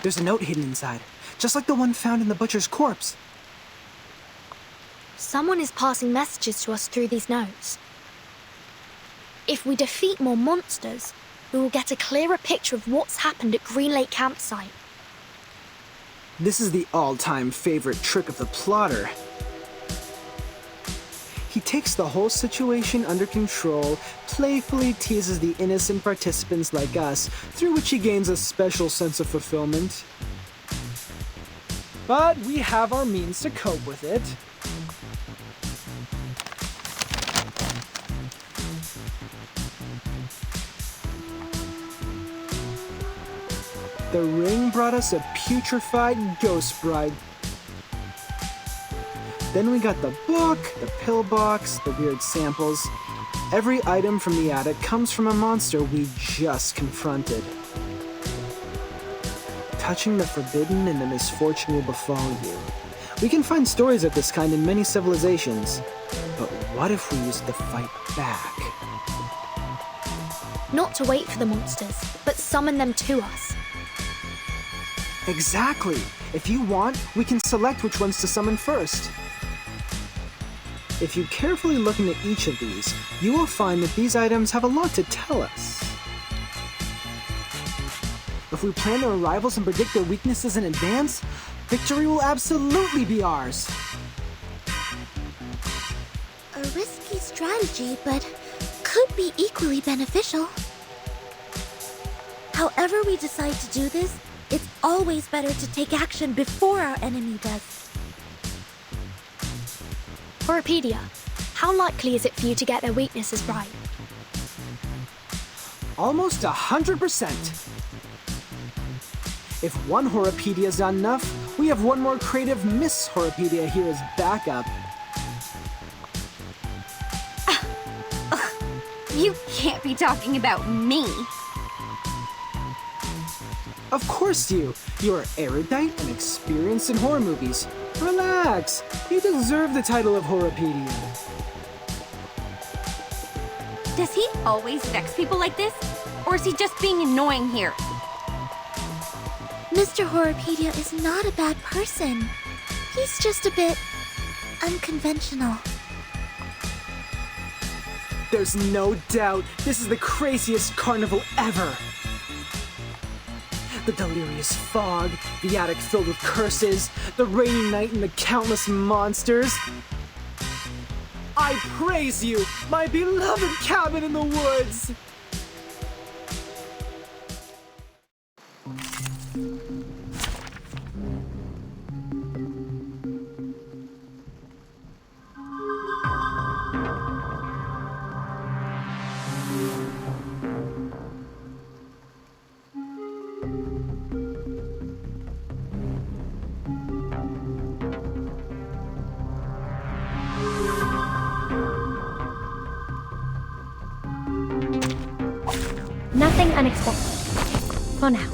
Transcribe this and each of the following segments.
There's a note hidden inside, just like the one found in the butcher's corpse. Someone is passing messages to us through these notes. If we defeat more monsters, we will get a clearer picture of what's happened at Green Lake Campsite. This is the all-time favorite trick of the plotter. He takes the whole situation under control, playfully teases the innocent participants like us, through which he gains a special sense of fulfillment. But we have our means to cope with it. The ring brought us a putrefied ghost bride. Then we got the book, the pillbox, the weird samples. Every item from the attic comes from a monster we just confronted. Touching the forbidden and the misfortune will befall you. We can find stories of this kind in many civilizations. But what if we used the fight back? Not to wait for the monsters, but summon them to us. Exactly! If you want, we can select which ones to summon first. If you carefully look into each of these, you will find that these items have a lot to tell us. If we plan their arrivals and predict their weaknesses in advance, victory will absolutely be ours. A risky strategy, but could be equally beneficial. However we decide to do this, it's always better to take action before our enemy does. Horopedia, how likely is it for you to get their weaknesses right? Almost 100%. If one Horopedia is not enough, we have one more creative Miss Horopedia here as backup. You can't be talking about me. Of course you! You are erudite and experienced in horror movies. Relax! You deserve the title of Horopedia. Does he always vex people like this? Or is he just being annoying here? Mr. Horopedia is not a bad person. He's just a bit unconventional. There's no doubt this is the craziest carnival ever! The delirious fog, the attic filled with curses, the rainy night and the countless monsters. I praise you, my beloved cabin in the woods! Nothing unexpected. For now.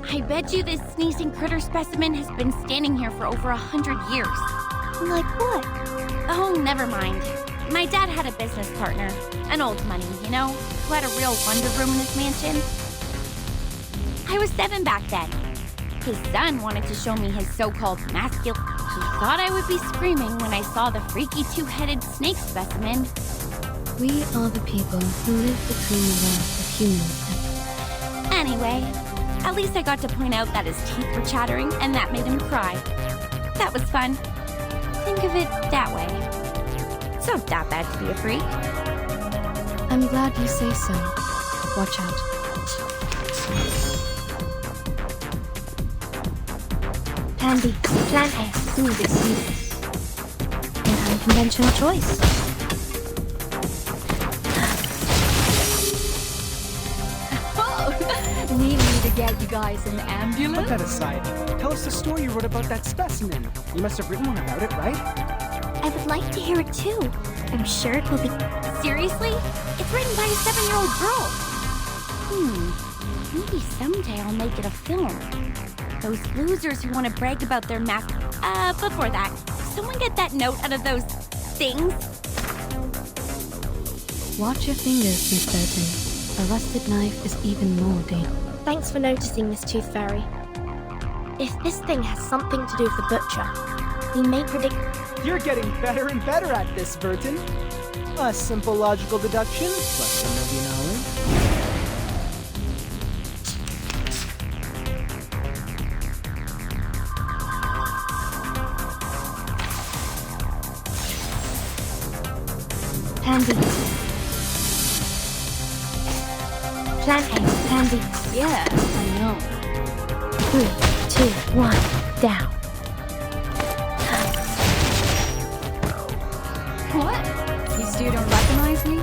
I bet you this sneezing critter specimen has been standing here for over 100 years. Like what? Oh, never mind. My dad had a business partner, an old money, you know, who had a real wonder room in his mansion. I was 7 back then. His son wanted to show me his so-called masculine. He thought I would be screaming when I saw the freaky two-headed snake specimen. We are the people who live between the worlds of humans. Anyway, at least I got to point out that his teeth were chattering and that made him cry. That was fun. Think of it that way. It's not that bad to be a freak. I'm glad you say so. Watch out. Plan B. Plan A. Smooth it. An unconventional choice. Need me to get you guys an ambulance? Put that aside. Tell us the story you wrote about that specimen. You must have written one about it, right? I would like to hear it too. I'm sure it will be... Seriously? It's written by a 7-year-old girl. Maybe someday I'll make it a film. Those losers who want to brag about their math. Before that, someone get that note out of those things. Watch your fingers, Miss Burton. A rusted knife is even more dangerous. Thanks for noticing, Miss Tooth Fairy. If this thing has something to do with the butcher, we may predict... You're getting better and better at this, Vertin. A simple logical deduction, plus some movie knowledge. Pansy. Plantain, Pansy. Yeah, I know. 3, 2, 1, down. What? You still don't recognize me?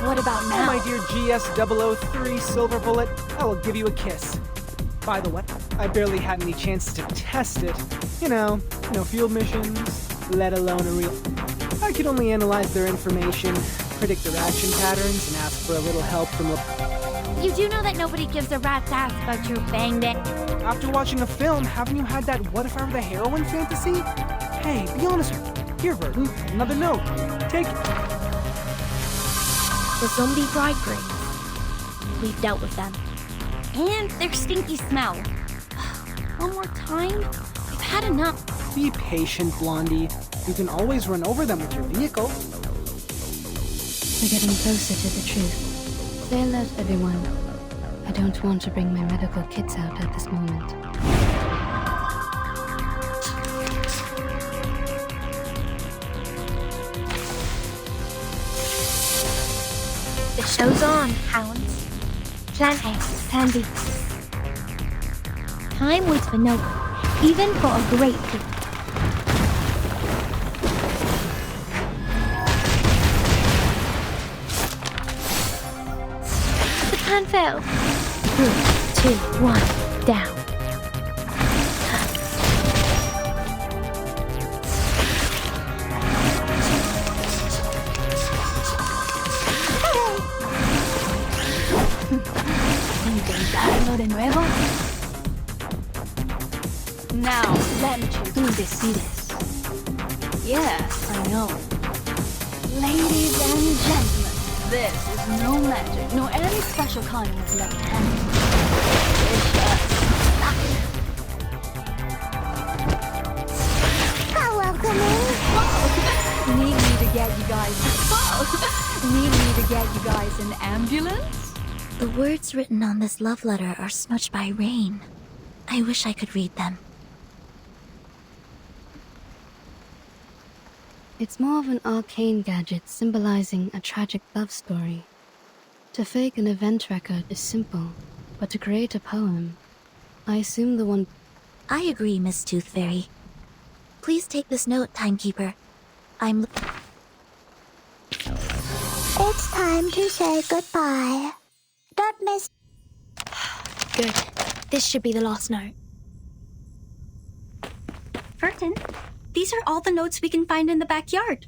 What about Oh, now? my dear GS003 Silver Bullet, I will give you a kiss. By the way, I barely had any chances to test it. You know, no field missions, let alone a real... I could only analyze their information, predict their action patterns, and ask for a little help from a... You do know that nobody gives a rat's ass about your bang bang. After watching a film, haven't you had that what if I were the heroine fantasy? Hey, be honest with me. Here, Vertin, another note. Take it. The zombie bridegrooms. We've dealt with them. And their stinky smell. One more time? I've had enough. Be patient, Blondie. You can always run over them with your vehicle. We're getting closer to the truth. Say alert, everyone. I don't want to bring my medical kits out at this moment. The show's on, hounds. Plantain, Pansy. Time waits for no one, even for a great people. The plan failed. 3, 2, 1, down. ¿Intentarlo de nuevo? Now, let me choose. Tú decides. Yes, I know. Ladies and gentlemen, this is no magic, nor any special kind of left-handed. It's just... Need me to get you guys... Need me to get you guys an ambulance? The words written on this love letter are smudged by rain. I wish I could read them. It's more of an arcane gadget symbolizing a tragic love story. To fake an event record is simple, but to create a poem, I assume the one... I agree, Miss Tooth Fairy. Please take this note, Timekeeper. It's time to say goodbye. Don't miss... Good. This should be the last note. Vertin, these are all the notes we can find in the backyard.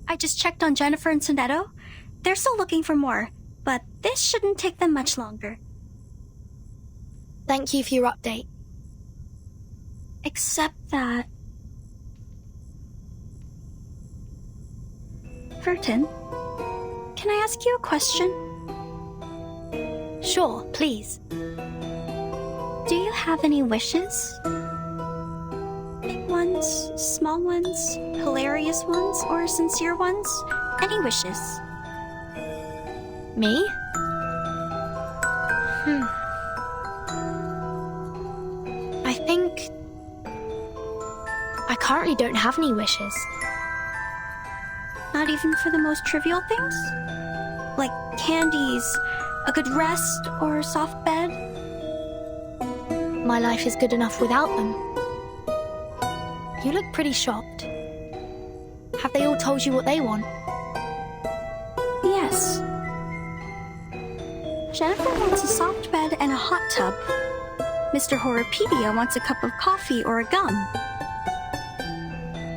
I just checked on Jennifer and Sonetto. They're still looking for more, but this shouldn't take them much longer. Thank you for your update. Except that... Vertin, can I ask you a question? Sure, please. Do you have any wishes? Big ones, small ones, hilarious ones, or sincere ones? Any wishes? Me? I think... I currently don't have any wishes. Not even for the most trivial things? Like candies, a good rest, or a soft bed? My life is good enough without them. You look pretty shocked. Have they all told you what they want? Yes. Jennifer wants a soft bed and a hot tub. Mr. Horrorpedia wants a cup of coffee or a gum.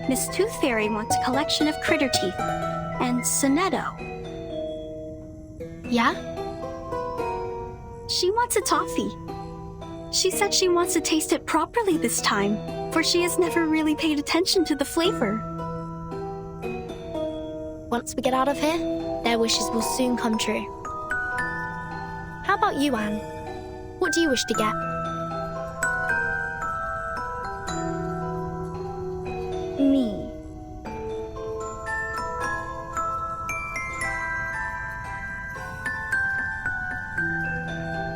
Miss Tooth Fairy wants a collection of critter teeth. And Sonetto, Yeah? she wants a toffee. She said she wants to taste it properly this time, for she has never really paid attention to the flavor. Once we get out of here, their wishes will soon come true. How about you, Anne? What do you wish to get? Me.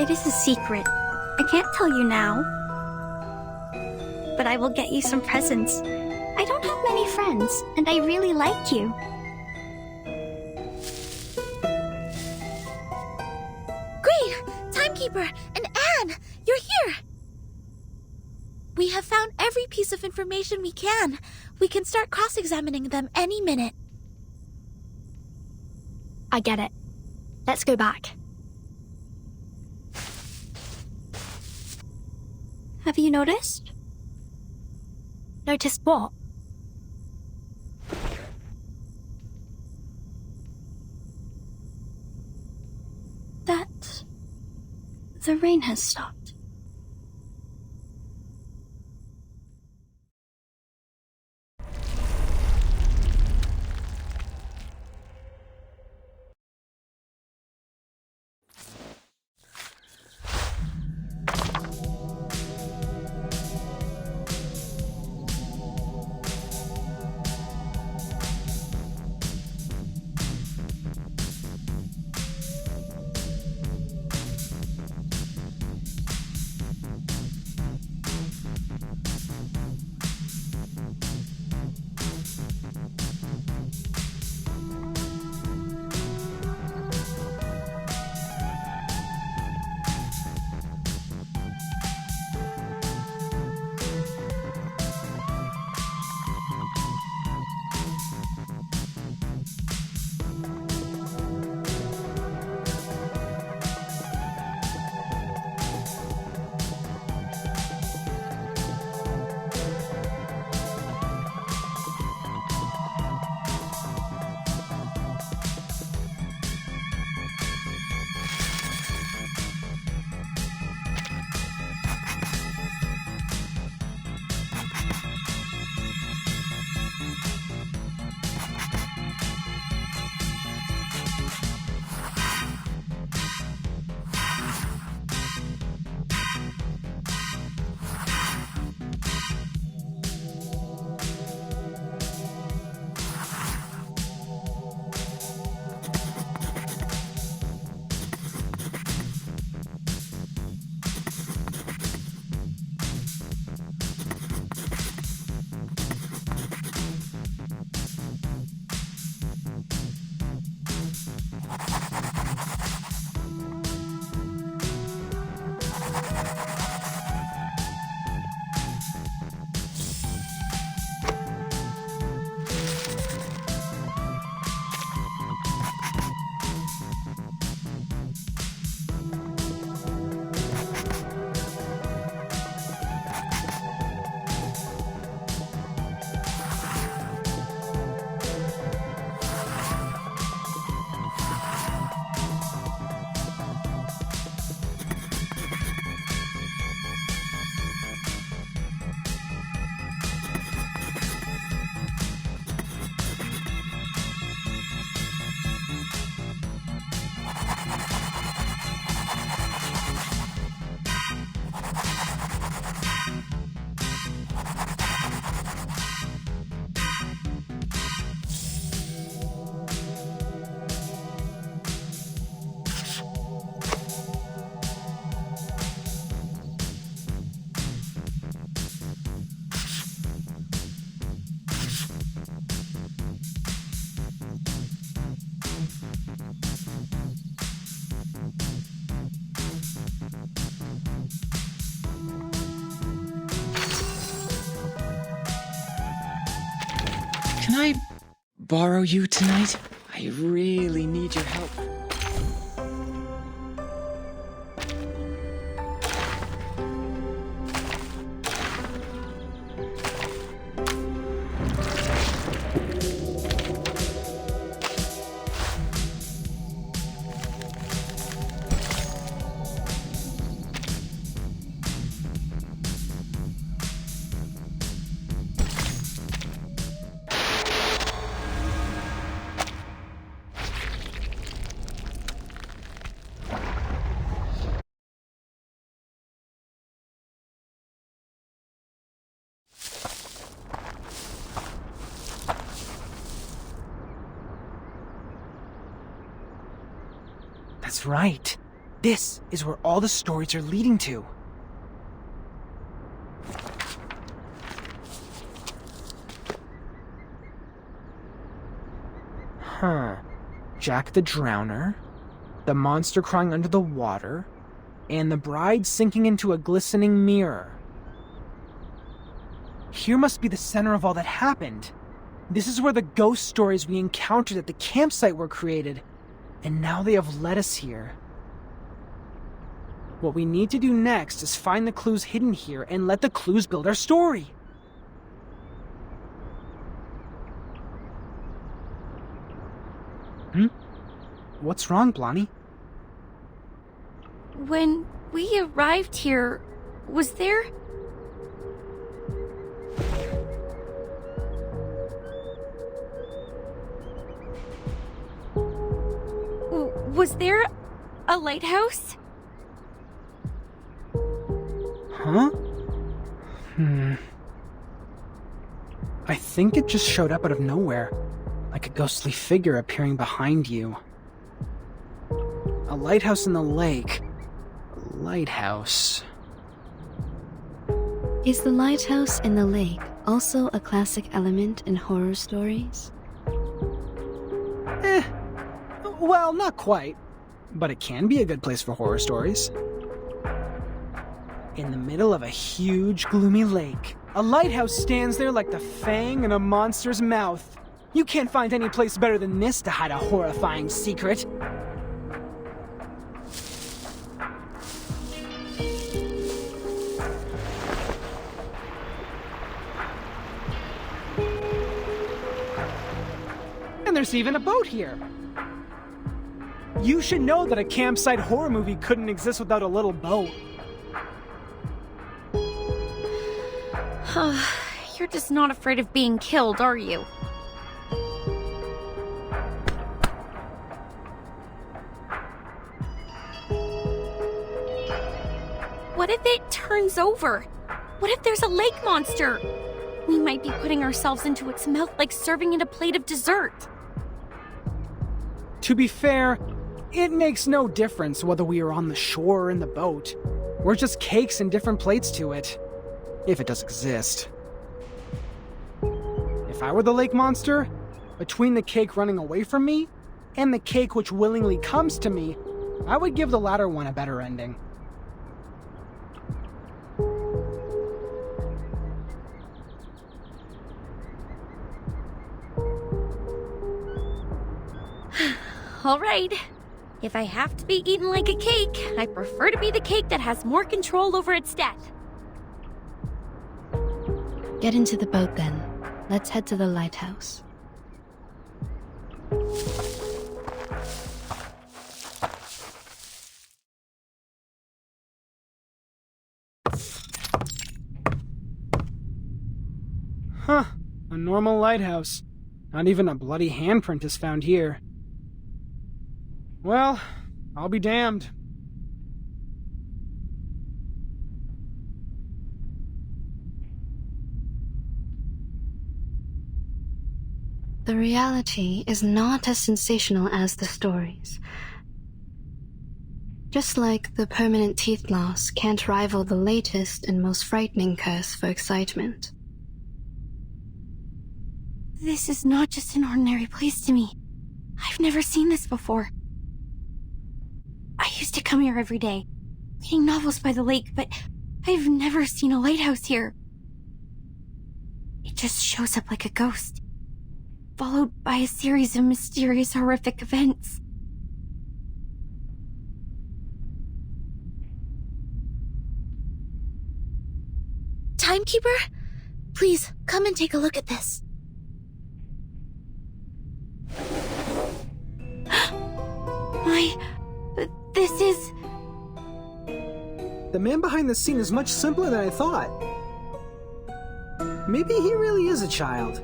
It is a secret. I can't tell you now. But I will get you some presents. I don't have many friends, and I really like you. Great! Timekeeper and Anne! You're here! We have found every piece of information we can. We can start cross-examining them any minute. I get it. Let's go back. Have you noticed? Noticed what? That the rain has stopped. Can I borrow you tonight? I really need your help. That's right. This is where all the stories are leading to. Huh. Jack the Drowner, the monster crying under the water, and the bride sinking into a glistening mirror. Here must be the center of all that happened. This is where the ghost stories we encountered at the campsite were created, and now they have led us here. What we need to do next is find the clues hidden here and let the clues build our story. What's wrong, Blondie? When we arrived here, was there... Was there a lighthouse? Huh? I think it just showed up out of nowhere, like a ghostly figure appearing behind you. A lighthouse in the lake. A lighthouse. Is the lighthouse in the lake also a classic element in horror stories? Well, not quite. But it can be a good place for horror stories. In the middle of a huge, gloomy lake, a lighthouse stands there like the fang in a monster's mouth. You can't find any place better than this to hide a horrifying secret. And there's even a boat here. You should know that a campsite horror movie couldn't exist without a little boat. You're just not afraid of being killed, are you? What if it turns over? What if there's a lake monster? We might be putting ourselves into its mouth like serving it a plate of dessert. To be fair, it makes no difference whether we are on the shore or in the boat. We're just cakes and different plates to it. If it does exist. If I were the lake monster, between the cake running away from me and the cake which willingly comes to me, I would give the latter one a better ending. All right. If I have to be eaten like a cake, I prefer to be the cake that has more control over its death. Get into the boat then. Let's head to the lighthouse. Huh. A normal lighthouse. Not even a bloody handprint is found here. Well, I'll be damned. The reality is not as sensational as the stories. Just like the permanent teeth loss can't rival the latest and most frightening curse for excitement. This is not just an ordinary place to me. I've never seen this before. I used to come here every day, reading novels by the lake, but I've never seen a lighthouse here. It just shows up like a ghost, followed by a series of mysterious, horrific events. Timekeeper? Please, come and take a look at this. This is... The man behind the scene is much simpler than I thought. Maybe he really is a child.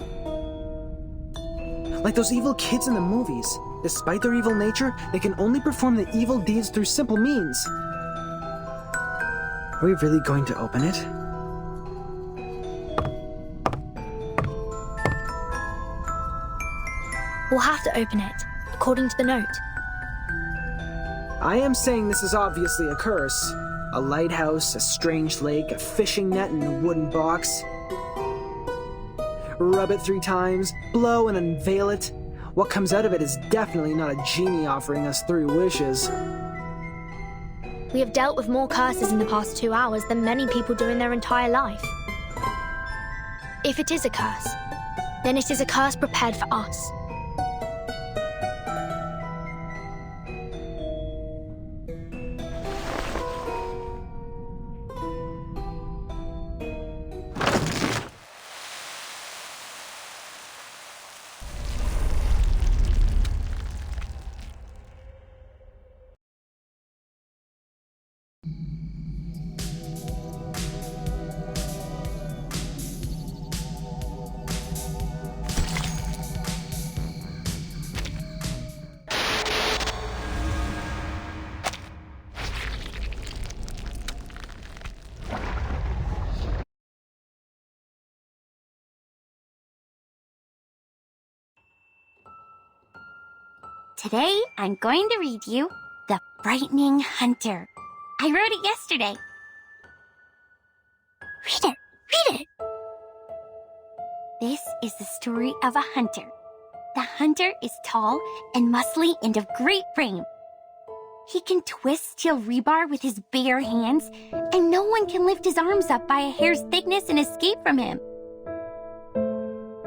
Like those evil kids in the movies. Despite their evil nature, they can only perform the evil deeds through simple means. Are we really going to open it? We'll have to open it, according to the note. I am saying this is obviously a curse. A lighthouse, a strange lake, a fishing net, and a wooden box. Rub it 3 times, blow and unveil it. What comes out of it is definitely not a genie offering us 3 wishes. We have dealt with more curses in the past 2 hours than many people do in their entire life. If it is a curse, then it is a curse prepared for us. Today, I'm going to read you The Frightening Hunter. I wrote it yesterday. Read it! This is the story of a hunter. The hunter is tall and muscly and of great frame. He can twist steel rebar with his bare hands, and no one can lift his arms up by a hair's thickness and escape from him.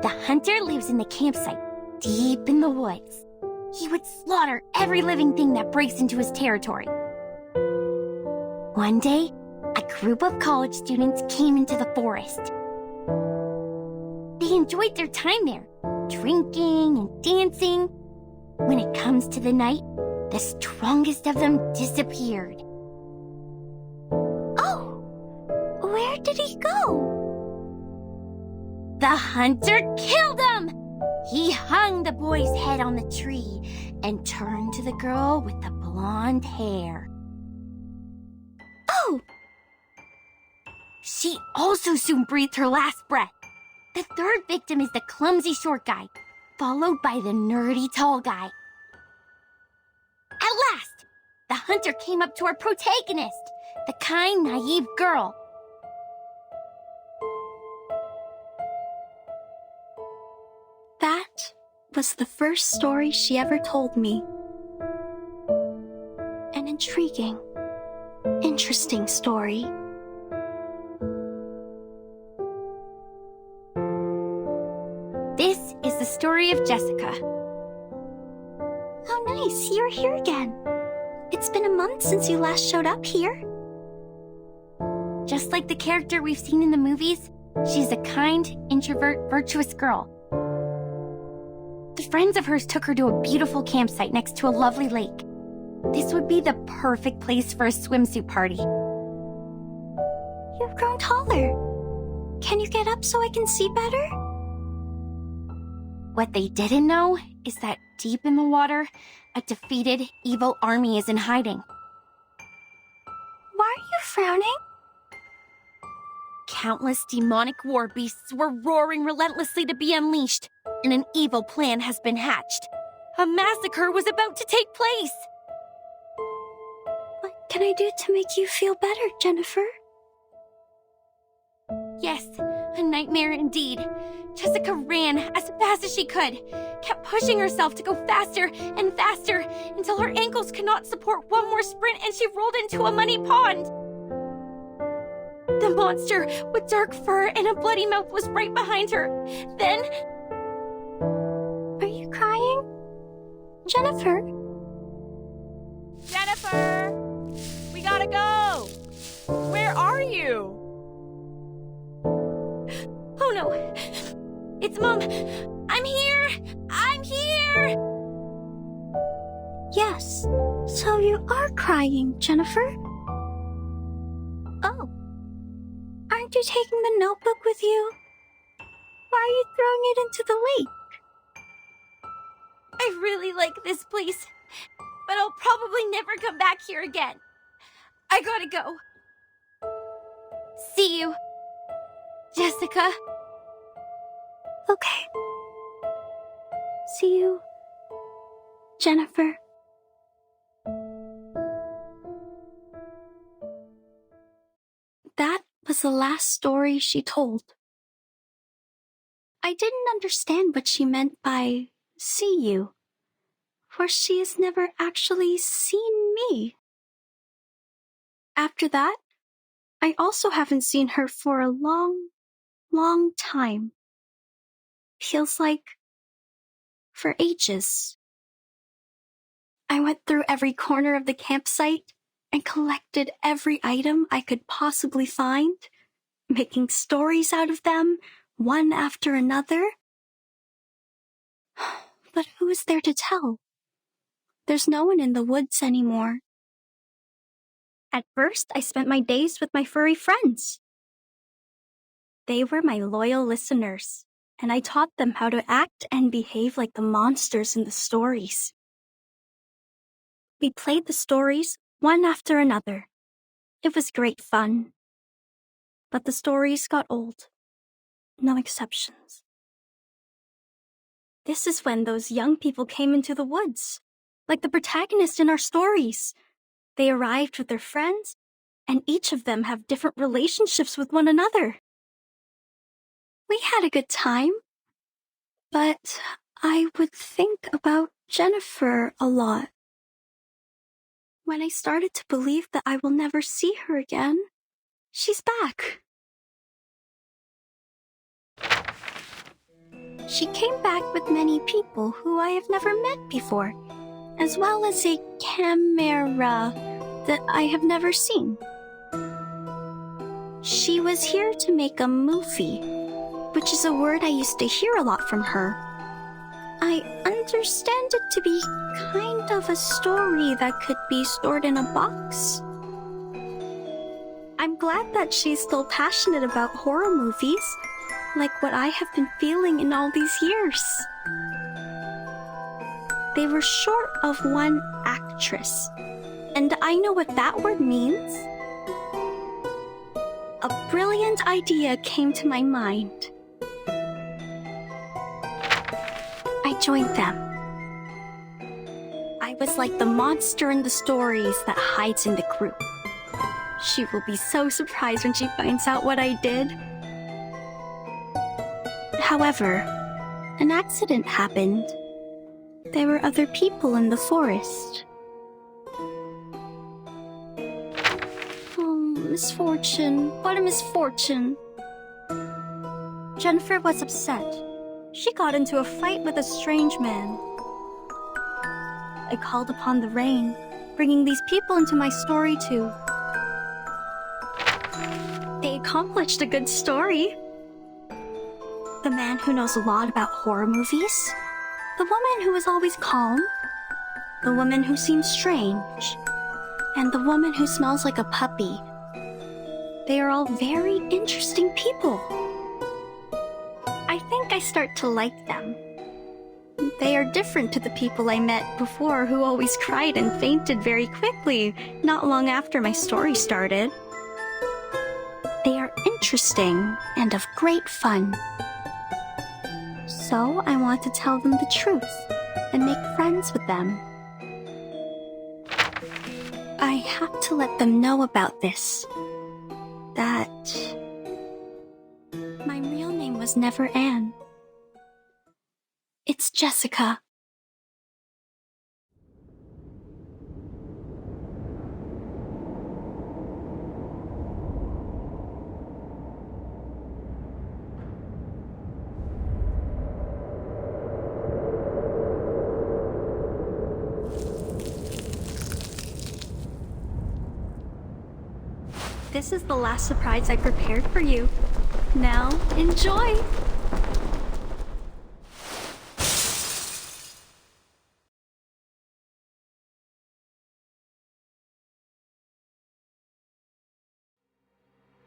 The hunter lives in the campsite, deep in the woods. He would slaughter every living thing that breaks into his territory. One day, a group of college students came into the forest. They enjoyed their time there, drinking and dancing. When it comes to the night, the strongest of them disappeared. Oh, where did he go? The hunter killed him! He hung the boy's head on the tree and turned to the girl with the blonde hair. Oh! She also soon breathed her last breath. The third victim is the clumsy short guy, followed by the nerdy tall guy. At last, the hunter came up to our protagonist, the kind, naive girl. That was the first story she ever told me. An intriguing, interesting story. This is the story of Jessica. How nice, you're here again. It's been a month since you last showed up here. Just like the character we've seen in the movies, she's a kind, introvert, virtuous girl. Friends of hers took her to a beautiful campsite next to a lovely lake. This would be the perfect place for a swimsuit party. You've grown taller. Can you get up so I can see better? What they didn't know is that deep in the water, a defeated, evil army is in hiding. Why are you frowning? Countless demonic war beasts were roaring relentlessly to be unleashed, and an evil plan has been hatched. A massacre was about to take place. What can I do to make you feel better, Jennifer? Yes, a nightmare indeed. Jessica ran as fast as she could, kept pushing herself to go faster and faster until her ankles could not support one more sprint and she rolled into a muddy pond. The monster with dark fur and a bloody mouth was right behind her. Then... Are you crying? Jennifer? Jennifer! We gotta go! Where are you? Oh no! It's Mom! I'm here! I'm here! Yes, so you are crying, Jennifer. Oh. Aren't you taking the notebook with you? Why are you throwing it into the lake? I really like this place, but I'll probably never come back here again. I gotta go. See you, Jessica. Okay. See you, Jennifer. was the last story she told. I didn't understand what she meant by see you, for she has never actually seen me. After that, I also haven't seen her for a long, long time. Feels like for ages. I went through every corner of the campsite and collected every item I could possibly find, making stories out of them, one after another. But who is there to tell? There's no one in the woods anymore. At first, I spent my days with my furry friends. They were my loyal listeners, and I taught them how to act and behave like the monsters in the stories. We played the stories one after another. It was great fun. But the stories got old. No exceptions. This is when those young people came into the woods, like the protagonist in our stories. They arrived with their friends, and each of them have different relationships with one another. We had a good time, but I would think about Jennifer a lot. When I started to believe that I will never see her again, she's back. She came back with many people who I have never met before, as well as a camera that I have never seen. She was here to make a movie, which is a word I used to hear a lot from her. I understand it to be kind of a story that could be stored in a box. I'm glad that she's still passionate about horror movies, like what I have been feeling in all these years. They were short of one actress, and I know what that word means. A brilliant idea came to my mind. I joined them. I was like the monster in the stories that hides in the group. She will be so surprised when she finds out what I did. However, an accident happened. There were other people in the forest. Oh, misfortune. What a misfortune. Jennifer was upset. She got into a fight with a strange man. I called upon the rain, bringing these people into my story too. They accomplished a good story. The man who knows a lot about horror movies, the woman who is always calm, the woman who seems strange, and the woman who smells like a puppy. They are all very interesting people. I think I start to like them. They are different to the people I met before who always cried and fainted very quickly, not long after my story started. They are interesting and of great fun. So I want to tell them the truth and make friends with them. I have to let them know about this. That my real name was never Anne. It's Jessica. This is the last surprise I prepared for you. Now, enjoy!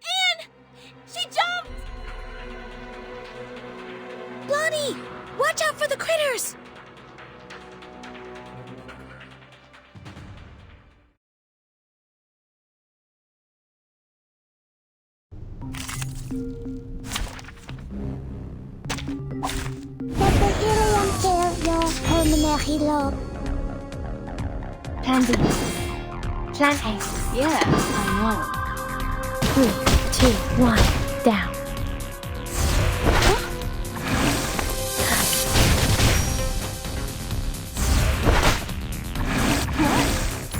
Anne! She jumped! Blondie! Watch out for the critters! Plan B. Plan A. Yeah, I know. 2, 1, down.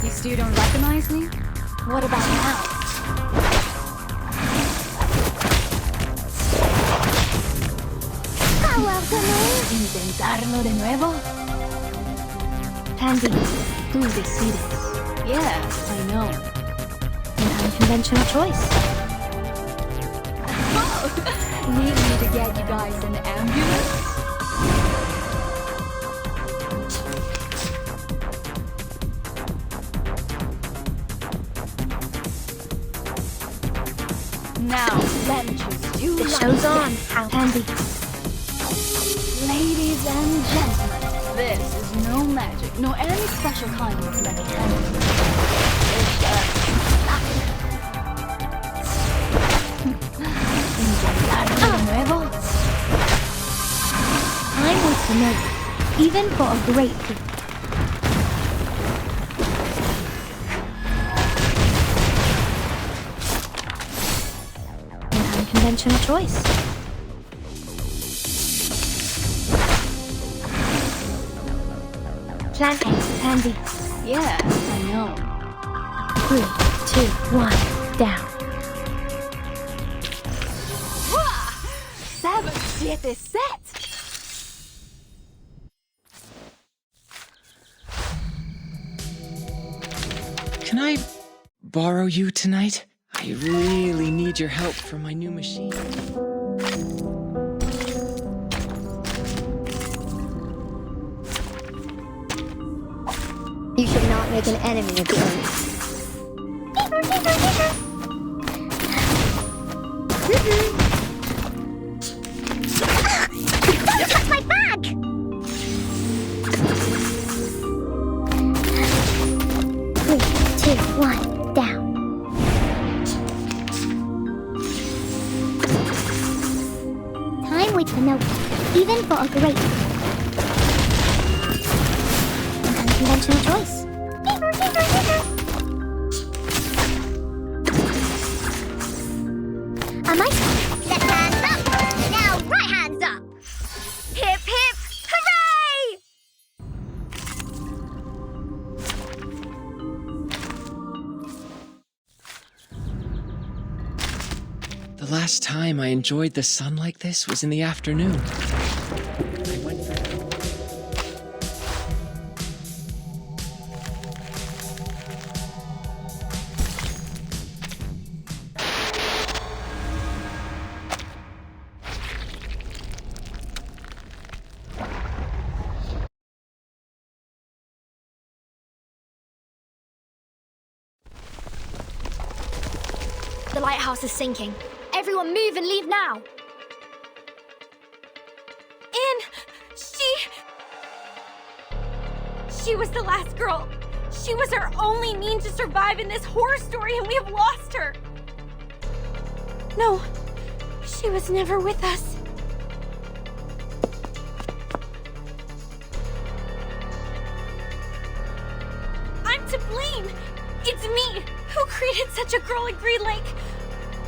You still don't recognize me? What about now? ¿Intentarlo de nuevo? Pansy, tú decides. Yes, I know. An unconventional choice. Need me to get you guys an ambulance? Now, let me choose you. The show's on, Pansy. Ladies and gentlemen, this is no magic, no any special kind of mechanism. It's just intentarlo de nuevo. Time was familiar, even for a great people. An unconventional choice. Plan A, Pansy. Yes, I know. 3, 2, 1, down. 7, 7, set! Can I borrow you tonight? I really need your help for my new machine. You should not make an enemy of the earth. Don't touch my bag! 3, 2, 1, down. Time waits for no one, even for a great one. An unconventional choice. Am I? Left hands up! Now right hands up! Hip hip hooray! The last time I enjoyed the sun like this was in the afternoon. I went for The lighthouse is sinking. Everyone move and leave now. Anne, she was the last girl. She was our only means to survive in this horror story, and we have lost her. No, she was never with us. I'm to blame. It's me who created such a girl at Green Lake.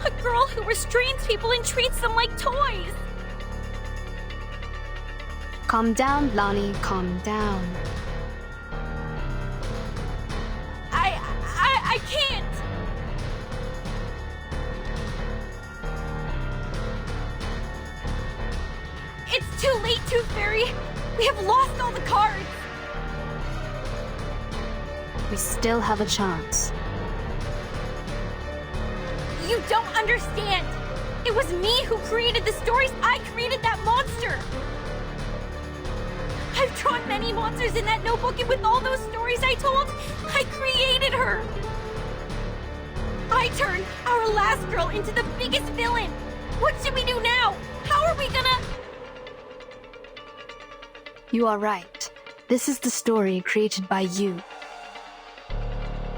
A girl who restrains people and treats them like toys. Calm down, Lonnie, calm down. I can't. It's too late, Tooth Fairy. We have lost all the cards. We still have a chance. You don't understand. It was me who created the stories. I created that monster. I've drawn many monsters in that notebook, and with all those stories I told, I created her. I turned our last girl into the biggest villain. What should we do now? How are we gonna... You are right. This is the story created by you.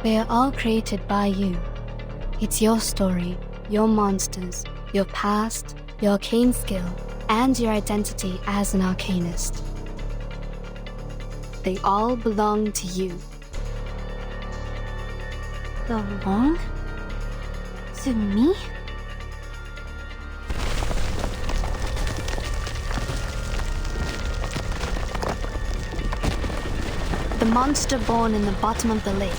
They are all created by you. It's your story, your monsters, your past, your arcane skill, and your identity as an arcanist. They all belong to you. Belong? To me? monster born in the bottom of the lake,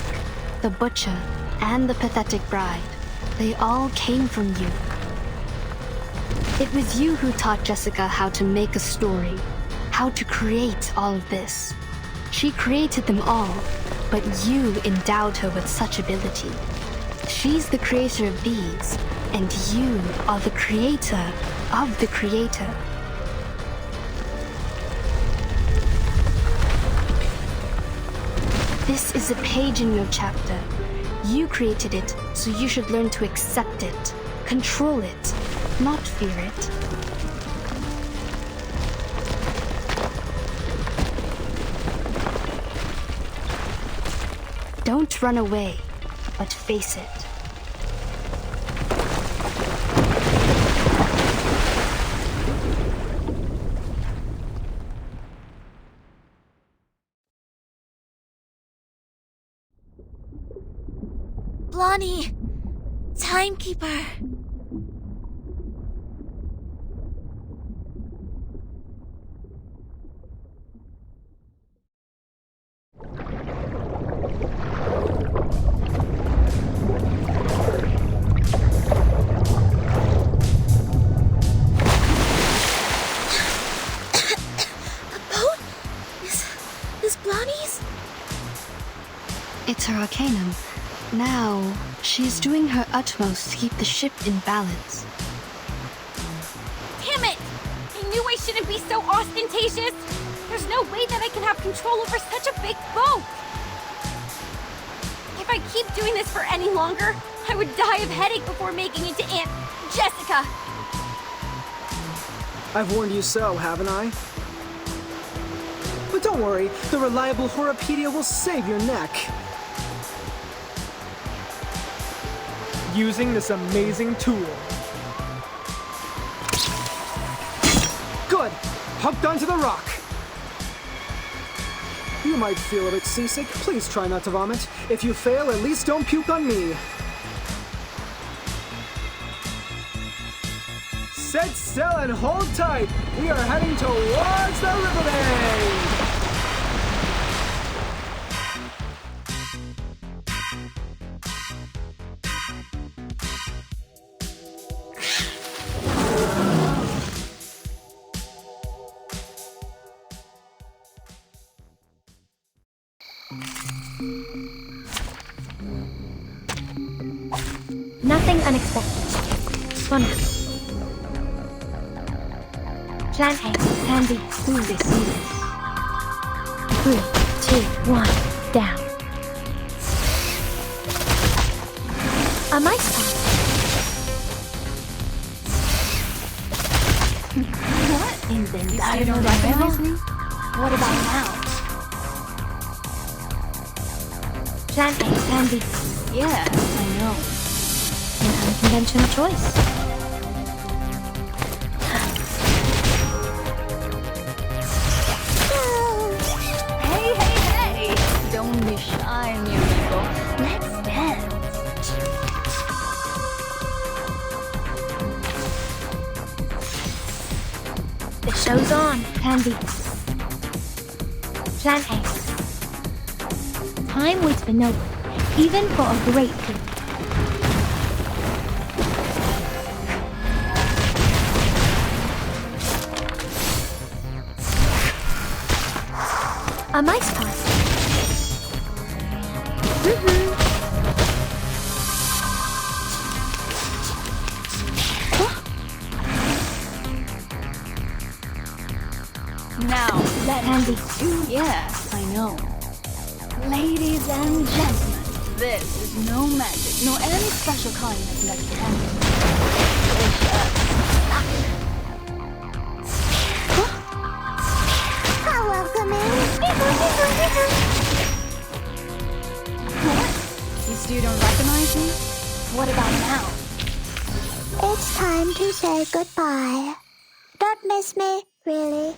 the butcher, and the pathetic bride, they all came from you. It was you who taught Jessica how to make a story, how to create all of this. She created them all, but you endowed her with such ability. She's the creator of these, and you are the creator of the creator. This is a page in your chapter. You created it, so you should learn to accept it, control it, not fear it. Don't run away, but face it. Blondie! Timekeeper! It's her arcanum. Now, she's doing her utmost to keep the ship in balance. Damn it! I knew I shouldn't be so ostentatious! There's no way that I can have control over such a big boat! If I keep doing this for any longer, I would die of headache before making it to Aunt Jessica! I've warned you so, haven't I? But don't worry, the reliable Horopedia will save your neck. Using this amazing tool. Good! Hooked onto the rock! You might feel a bit seasick. Please try not to vomit. If you fail, at least don't puke on me. Set sail and hold tight! We are heading towards the river bay! Nothing unexpected. For now. Plan A, Plan B. Ooh, they see this. 3, 2, 1, down. A mice pop. What? You don't recognize me? What about now? Plan A, Plan B. Yeah, I know. An unconventional choice. Hey! Don't be shy, new people. Let's dance. The show's on. Plan B. Plan A. Time waits for no one, even for a great coup. A mice pass. Now, let Andy. Yes, I know. Ladies and gentlemen, this is no magic, nor any special kind of mechanic. It's just How welcoming! What? You still don't recognize me? What about now? It's time to say goodbye. Don't miss me, really.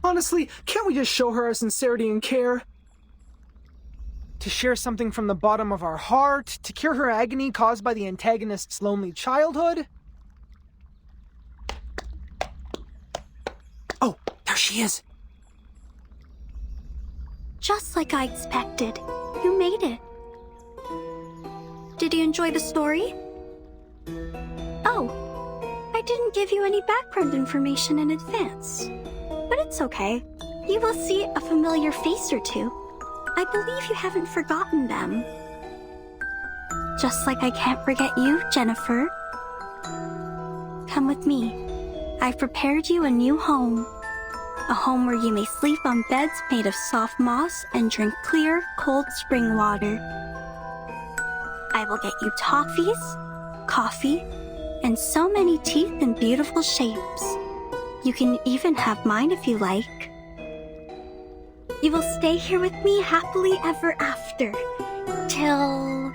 Honestly, can't we just show her our sincerity and care? To share something from the bottom of our heart, to cure her agony caused by the antagonist's lonely childhood? Oh, there she is. Just like I expected, you made it. Did you enjoy the story? Oh, I didn't give you any background information in advance. But it's okay. You will see a familiar face or two. I believe you haven't forgotten them. Just like I can't forget you, Jennifer. Come with me. I've prepared you a new home. A home where you may sleep on beds made of soft moss and drink clear, cold spring water. I will get you toffees, coffee, and so many teeth in beautiful shapes. You can even have mine if you like. You will stay here with me happily ever after. Till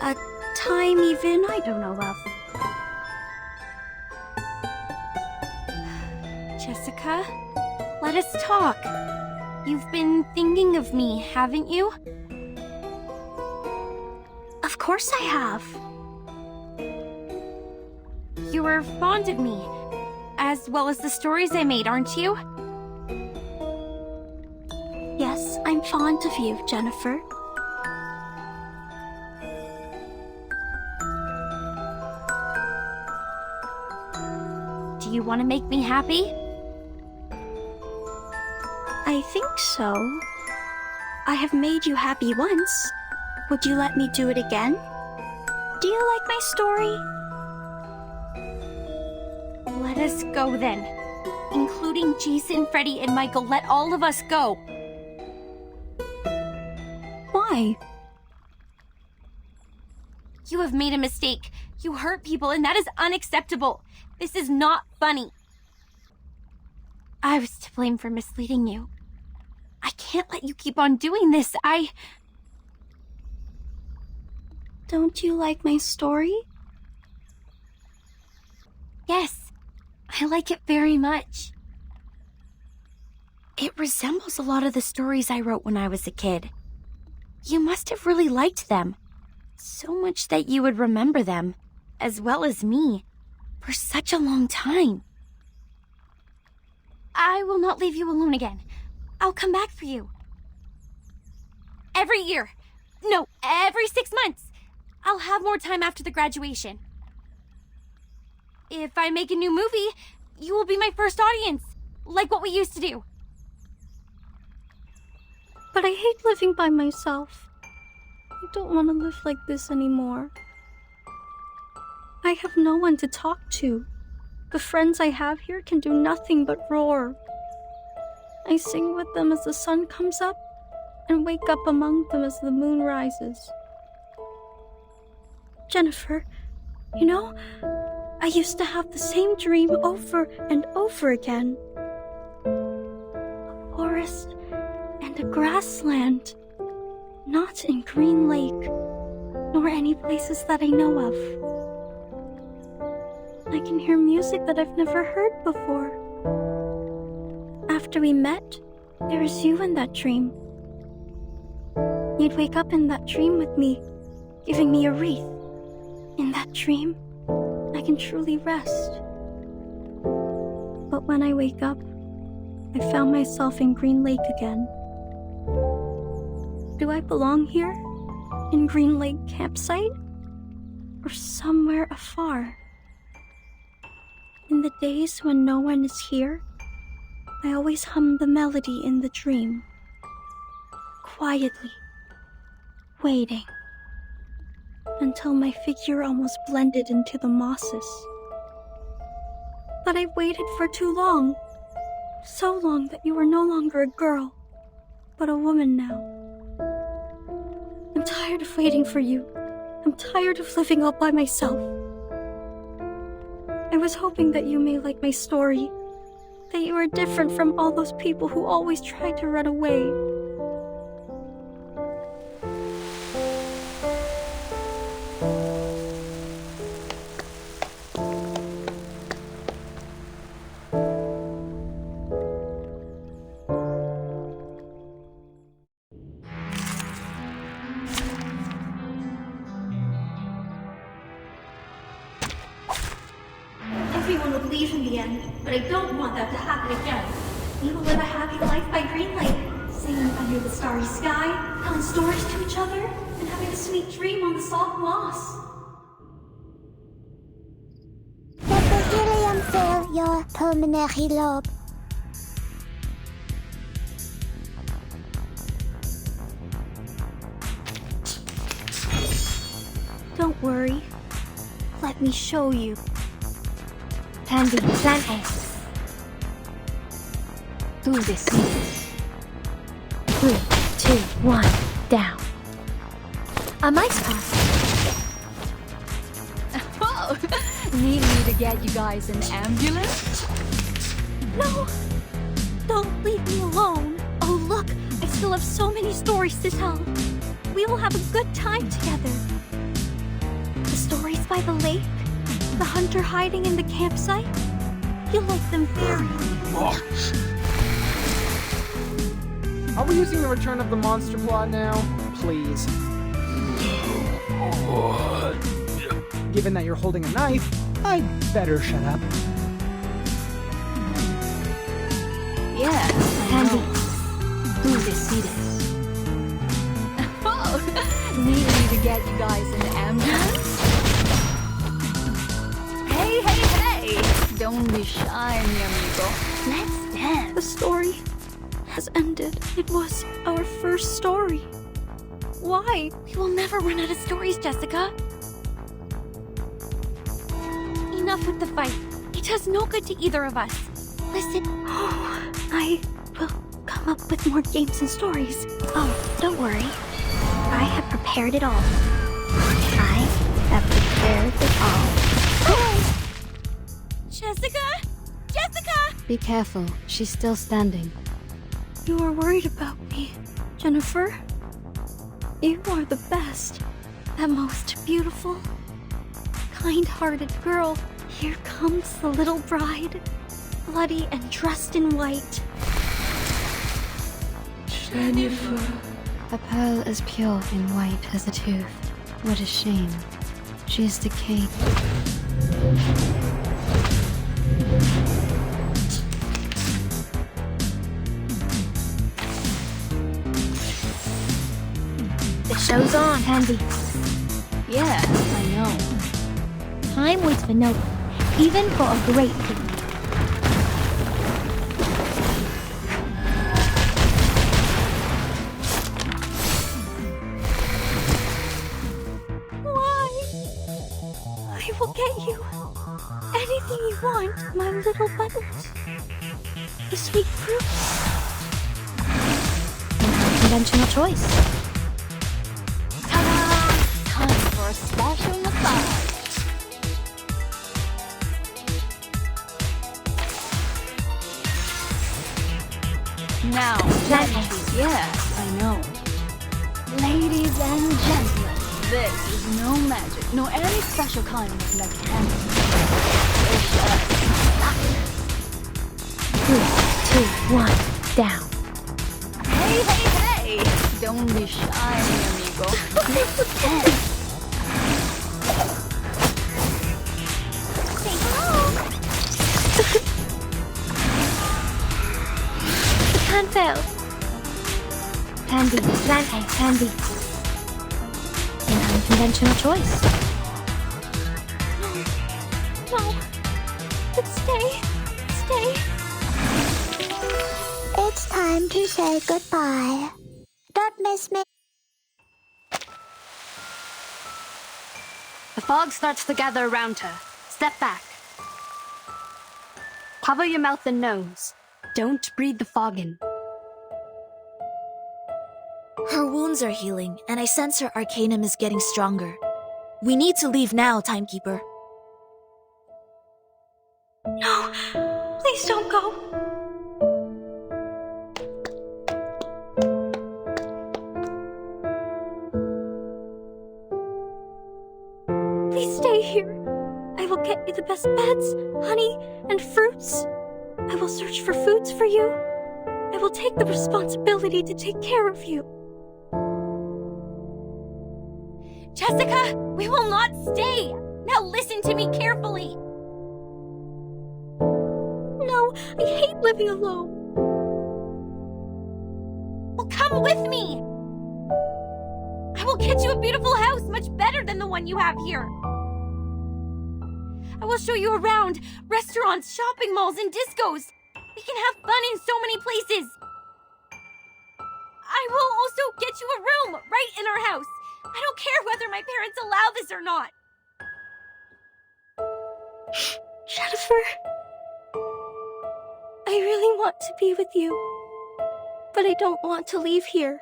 a time even I don't know of. Jessica, let us talk. You've been thinking of me, haven't you? Of course I have. You were fond of me, as well as the stories I made, aren't you? Yes, I'm fond of you, Jennifer. Do you want to make me happy? I think so. I have made you happy once. Would you let me do it again? Do you like my story? Let us go then. Including Jason, Freddy, and Michael. Let all of us go. Why? You have made a mistake. You hurt people, and that is unacceptable. This is not funny. I was to blame for misleading you. I can't let you keep on doing this. Don't you like my story? Yes, I like it very much. It resembles a lot of the stories I wrote when I was a kid. You must have really liked them. So much that you would remember them, as well as me, for such a long time. I will not leave you alone again. I'll come back for you. Every year. No, every 6 months. I'll have more time after the graduation. If I make a new movie, you will be my first audience, like what we used to do. But I hate living by myself. I don't want to live like this anymore. I have no one to talk to. The friends I have here can do nothing but roar. I sing with them as the sun comes up and wake up among them as the moon rises. Jennifer, you know, I used to have the same dream over and over again. A forest and a grassland, not in Green Lake, nor any places that I know of. I can hear music that I've never heard before. After we met, there was you in that dream. You'd wake up in that dream with me, giving me a wreath. In that dream, I can truly rest. But when I wake up, I found myself in Green Lake again. Do I belong here? In Green Lake campsite? Or somewhere afar? In the days when no one is here, I always hum the melody in the dream. Quietly, waiting, until my figure almost blended into the mosses. But I've waited for too long. So long that you are no longer a girl, but a woman now. I'm tired of waiting for you. I'm tired of living all by myself. I was hoping that you may like my story, that you are different from all those people who always try to run away. leave in the end, but I don't want that to happen again. We will live a happy life by Green Lake, singing under the starry sky, telling stories to each other, and having a sweet dream on the soft moss. Let the helium fill your pulmonary lobe. Don't worry. Let me show you. Candy, plan A. Tú decides. 3, 2, 1, down. A mice pass. Oh, need me to get you guys an ambulance? No! Don't leave me alone. Oh, look, I still have so many stories to tell. We will have a good time together. The stories by the lake, the hunter hiding in the campsite. You'll like them very much. Are we using the Return of the Monster plot now? Please. Given that you're holding a knife, I'd better shut up. Yes, Candy. Tú decides. Oh, need me to get you guys an ambulance? Hey, hey, hey! Don't be shy, mi amigo. Let's dance. The story has ended. It was our first story. Why? We will never run out of stories, Jessica. Enough with the fight. It does no good to either of us. Listen. Oh, I will come up with more games and stories. Oh, don't worry. I have prepared it all. I have prepared it all. Oh! Jessica! Jessica! Be careful, she's still standing. You are worried about me, Jennifer. You are the best, the most beautiful, kind-hearted girl. Here comes the little bride, bloody and dressed in white. Jennifer. A pearl as pure and white as a tooth. What a shame. She is decayed. The show's on, Candy. Yes, I know. Time waits for no one, even for a great king. I will get you anything you want, my little buttons. The sweet fruits. Conventional choice. Ta-da! Time for a special massage. Now, Gentlemen. yes, I know. Ladies and gentlemen, this is no magic, nor any special kind of mechanic. It's just 3, 2, 1, down. hey, hey, hey! Don't be shy, mi amigo. Can't fail. Candy, plan A, Candy. An unconventional choice. No. But stay. It's time to say goodbye. Don't miss me. The fog starts to gather around her. Step back. Cover your mouth and nose. Don't breathe the fog in. Her wounds are healing, and I sense her arcanum is getting stronger. We need to leave now, Timekeeper. No. Please don't go. Please stay here. I will get you the best beds, honey, and fruits. I will search for foods for you. I will take the responsibility to take care of you. Jessica, we will not stay. Now listen to me carefully. I hate living alone. Well, come with me! I will get you a beautiful house much better than the one you have here. I will show you around restaurants, shopping malls, and discos. We can have fun in so many places. I will also get you a room right in our house. I don't care whether my parents allow this or not. Jennifer, I really want to be with you, but I don't want to leave here.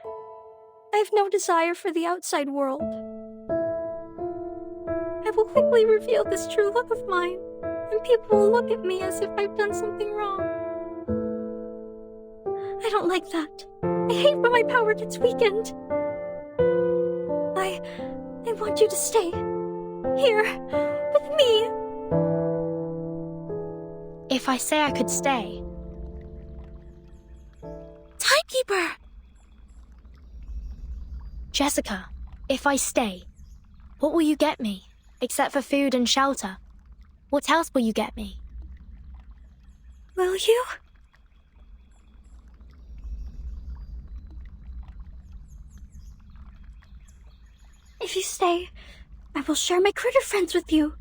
I have no desire for the outside world. I will quickly reveal this true love of mine, and people will look at me as if I've done something wrong. I don't like that. I hate when my power gets weakened. I want you to stay here with me. If I say I could stay, Timekeeper! Jessica, if I stay, what will you get me, except for food and shelter? What else will you get me? Will you? If you stay, I will share my critter friends with you.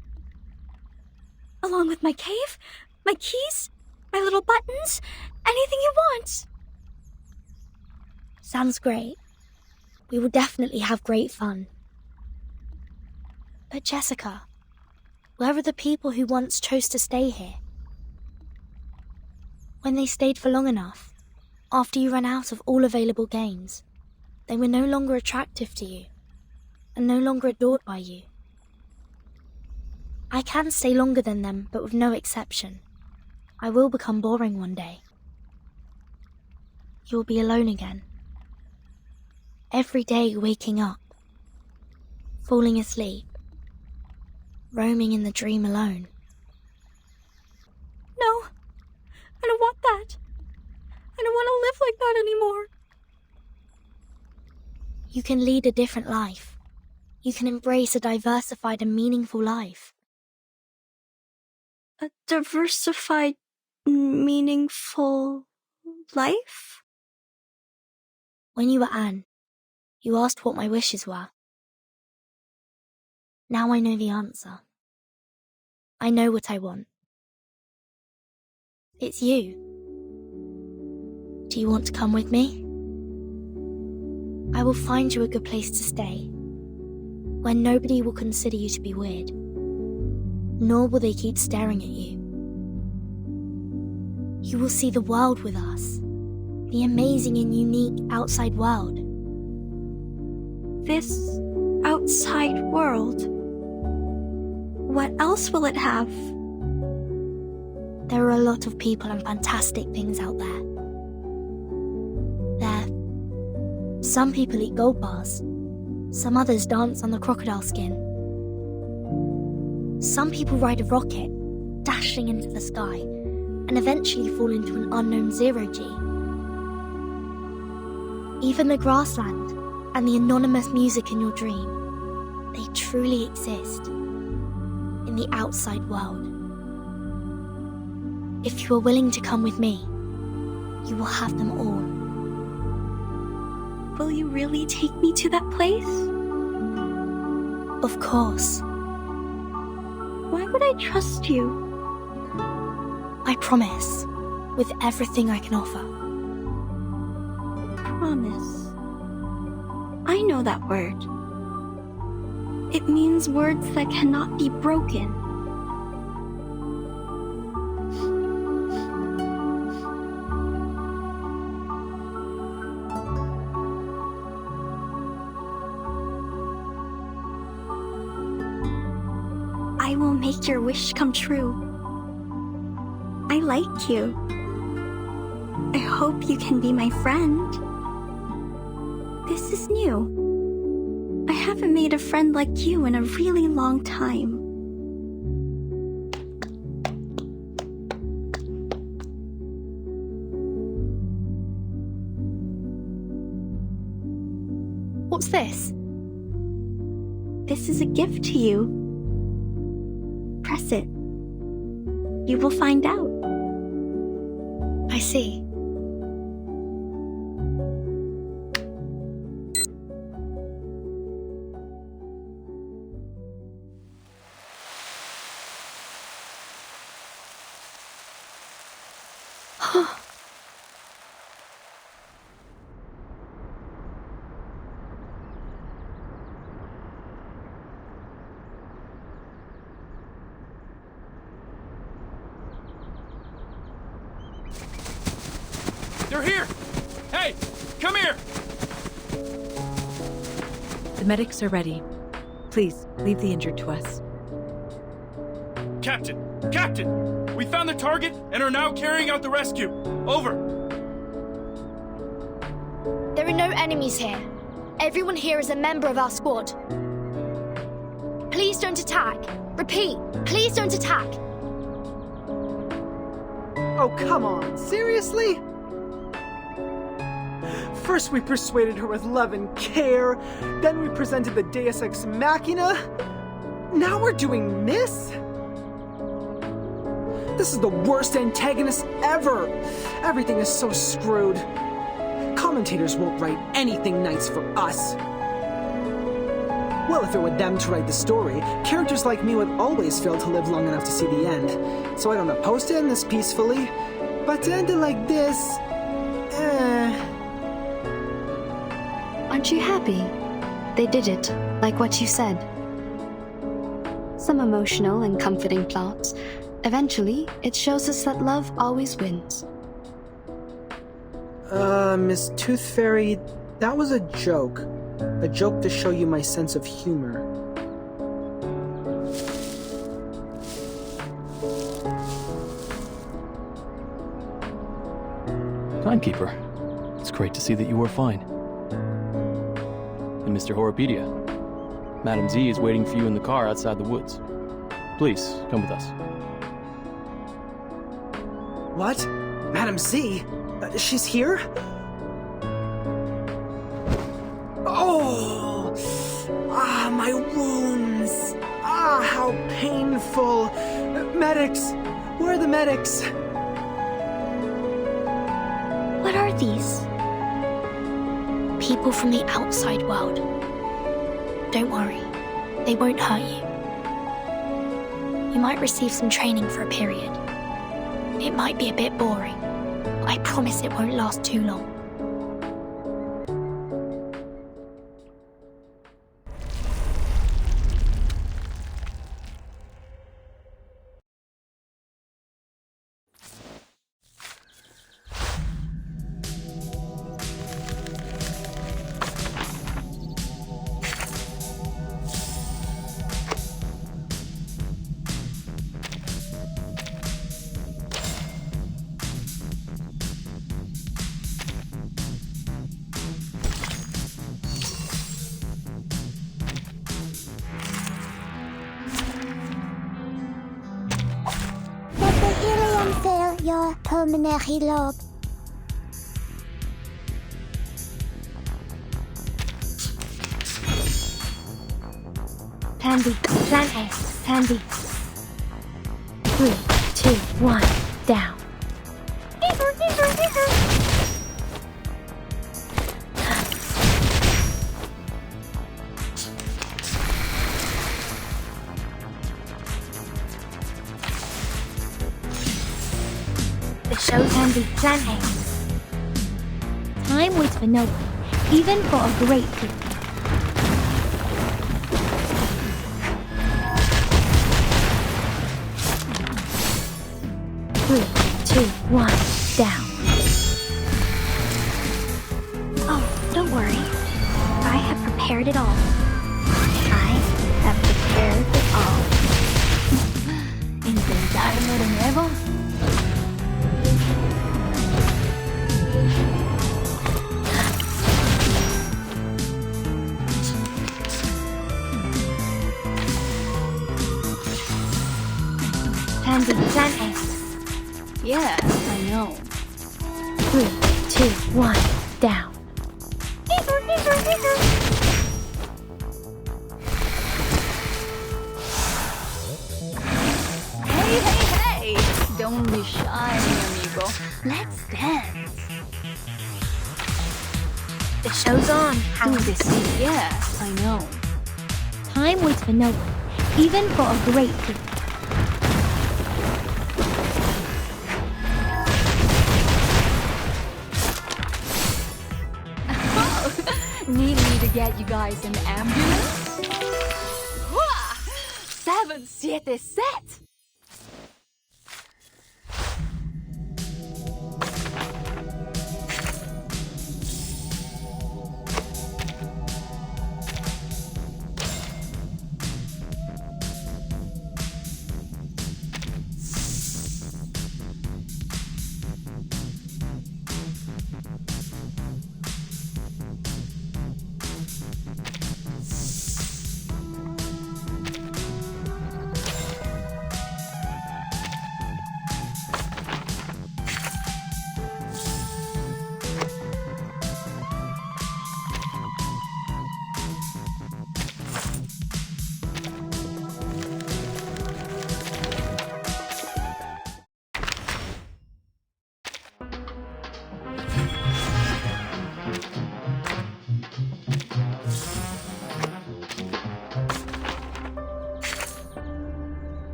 Along with my cave, my keys, my little buttons, anything you want. Sounds great. We will definitely have great fun. But Jessica, where are the people who once chose to stay here? When they stayed for long enough, after you ran out of all available games, they were no longer attractive to you, and no longer adored by you. I can stay longer than them, but with no exception. I will become boring one day. You will be alone again. Every day waking up, falling asleep, roaming in the dream alone. No, I don't want that. I don't want to live like that anymore. You can lead a different life. You can embrace a diversified and meaningful life. A diversified, meaningful life? When you were Anne, you asked what my wishes were. Now I know the answer. I know what I want. It's you. Do you want to come with me? I will find you a good place to stay, where nobody will consider you to be weird, nor will they keep staring at you. You will see the world with us, the amazing and unique outside world. This outside world? What else will it have? There are a lot of people and fantastic things out there. Some people eat gold bars. Some others dance on the crocodile skin. Some people ride a rocket, dashing into the sky, and eventually fall into an unknown zero-G. Even the grassland and the anonymous music in your dream, they truly exist in the outside world. If you are willing to come with me, you will have them all. Will you really take me to that place? Of course. Why would I trust you? I promise, with everything I can offer. Promise. I know that word. It means words that cannot be broken. I will make your wish come true. I like you. I hope you can be my friend. This is new. I haven't made a friend like you in a really long time. What's this? This is a gift to you. Press it. You will find out. I see. They're here! Hey, come here! The medics are ready. Please, leave the injured to us. Captain! Captain! We found the target and are now carrying out the rescue. Over. There are no enemies here. Everyone here is a member of our squad. Please don't attack. Repeat, please don't attack. Oh, come on. Seriously? First we persuaded her with love and care, then we presented the Deus Ex Machina. Now we're doing this? This is the worst antagonist ever. Everything is so screwed. Commentators won't write anything nice for us. Well, if it were them to write the story, characters like me would always fail to live long enough to see the end. So I don't oppose to end this peacefully, but to end it like this, Aren't you happy? They did it, like what you said. Some emotional and comforting plots. Eventually, it shows us that love always wins. Miss Tooth Fairy, that was a joke. A joke to show you my sense of humor. Timekeeper, it's great to see that you are fine. And Mr. Horopedia, Madam Z is waiting for you in the car outside the woods. Please, come with us. What? Madam Z? She's here? Oh! Ah, my wounds! Ah, how painful! Medics! Where are the medics? What are these? People from the outside world. Don't worry, they won't hurt you. You might receive some training for a period. It might be a bit boring, but I promise it won't last too long. Your pulmonary lobe. Tandy, plan A, Tandy. 3, 2, 1, down. The show's Tandy, plan A. Time waits for no one, even for a great people. Three, two, one, down. Oh, don't worry. I have prepared it all. I have prepared it all. ¿Intentarlo de nuevo? Tandy, plan A. Yes, I know. 3, 2, 1, down. Hey, hey, hey! Don't be shy, mi amigo. Let's dance. The show's on. Do this. Yes, I know. Time waits for no one, even for a great thief. Need me to get you guys an ambulance? Wah! 7, 7, set!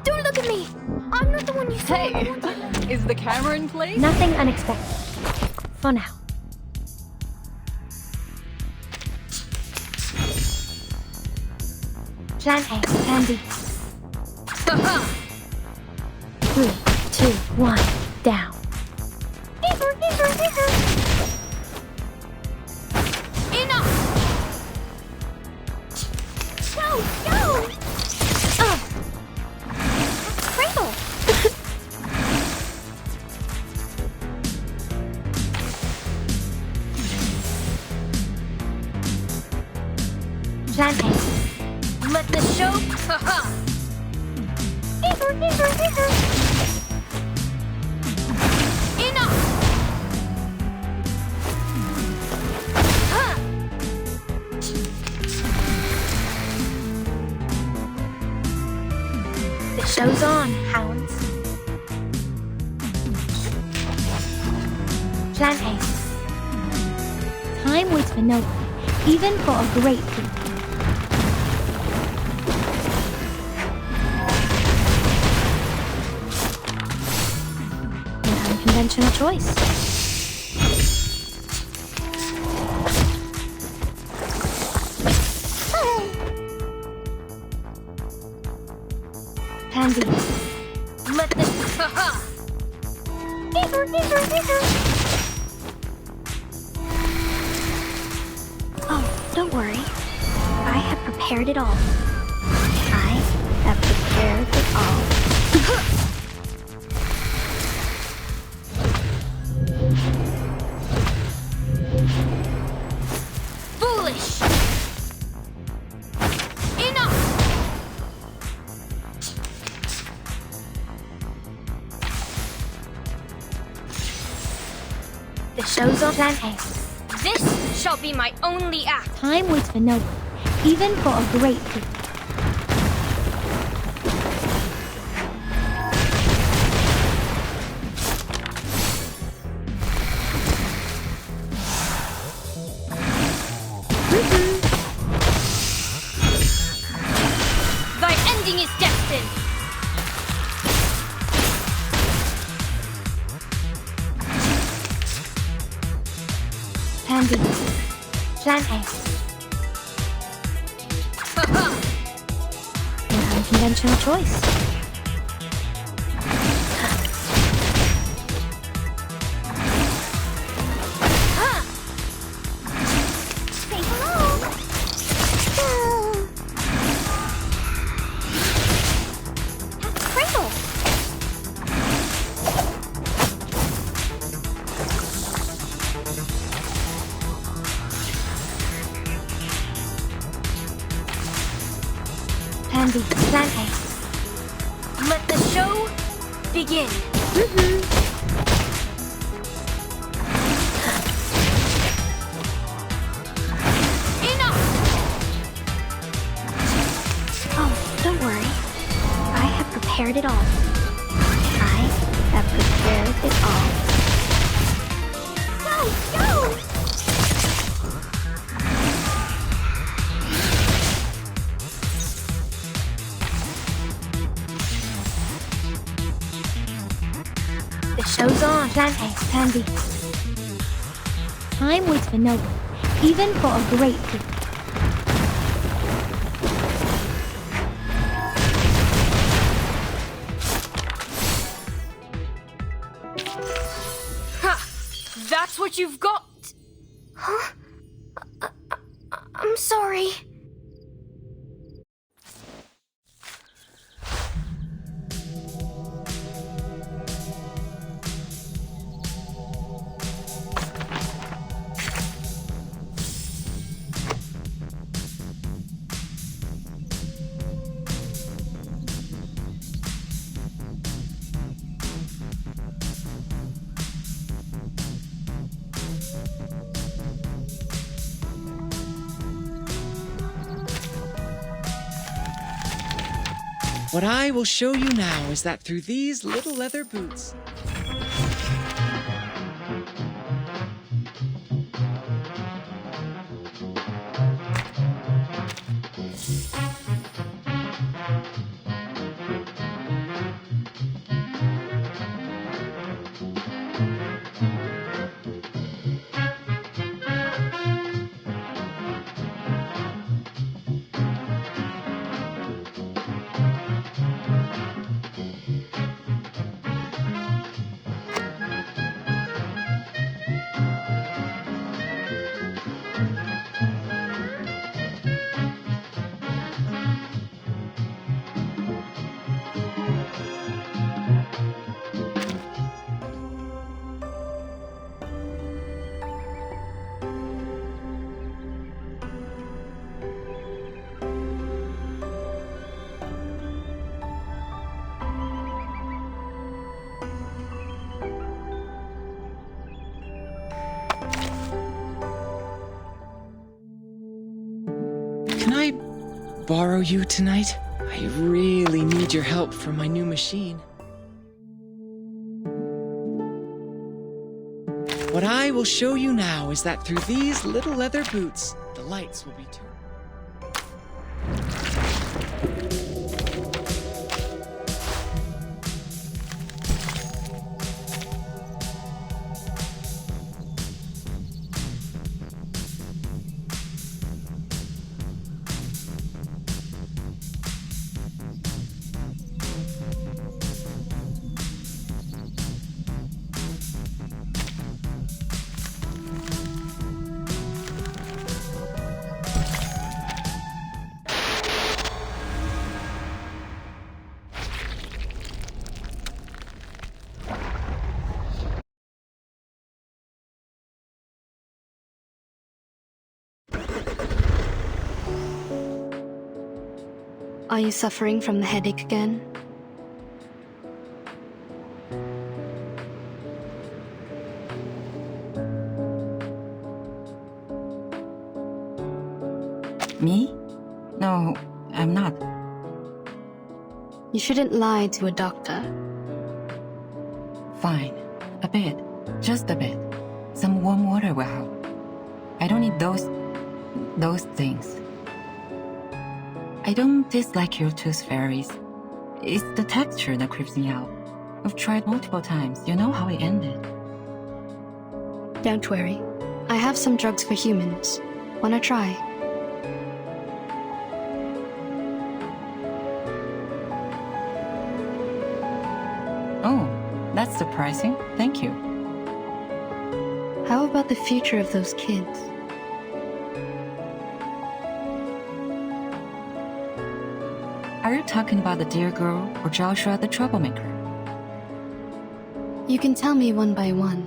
Don't look at me! I'm not the one you saw. Hey, is the camera in place? Nothing unexpected. For now. Plan A, Plan B. 3, 2, 1, down. Enough! Go! Go! Cradle! Plan A. Let the show... Haha! Enough! The show's on, hounds. Plan A. Time waits for no one, even for a great thief. An unconventional choice. Plan B. Let the... Haha! Oh, don't worry. I have prepared it all. I have prepared it all. Foolish! Enough! The show's on. Plan A. This shall be my only act. Time waits for no one, even for a great thief. Thy ending is destined. Plan B. Plan A. An unconventional choice. Say hello. That's Pringle. Plan B. Plan A. Let the show begin. Oh, don't worry. I have prepared it all. I have prepared it all. Go, go. The show's on. Plan A. Plan B. Time waits for no one, even for a great people. Ha! That's what you've got! Huh? I'm sorry. What I will show you now is that through these little leather boots... Can I borrow you tonight? I really need your help for my new machine. What I will show you now is that through these little leather boots, the lights will be turned. Are you suffering from the headache again? Me? No, I'm not. You shouldn't lie to a doctor. Fine. A bit. Just a bit. Some warm water will help. I don't need those things. I don't dislike your tooth fairies. It's the texture that creeps me out. I've tried multiple times. You know how it ended. Don't worry. I have some drugs for humans. Wanna try? Oh, that's surprising. Thank you. How about the future of those kids? Are you talking about the dear girl or Joshua the troublemaker? You can tell me one by one.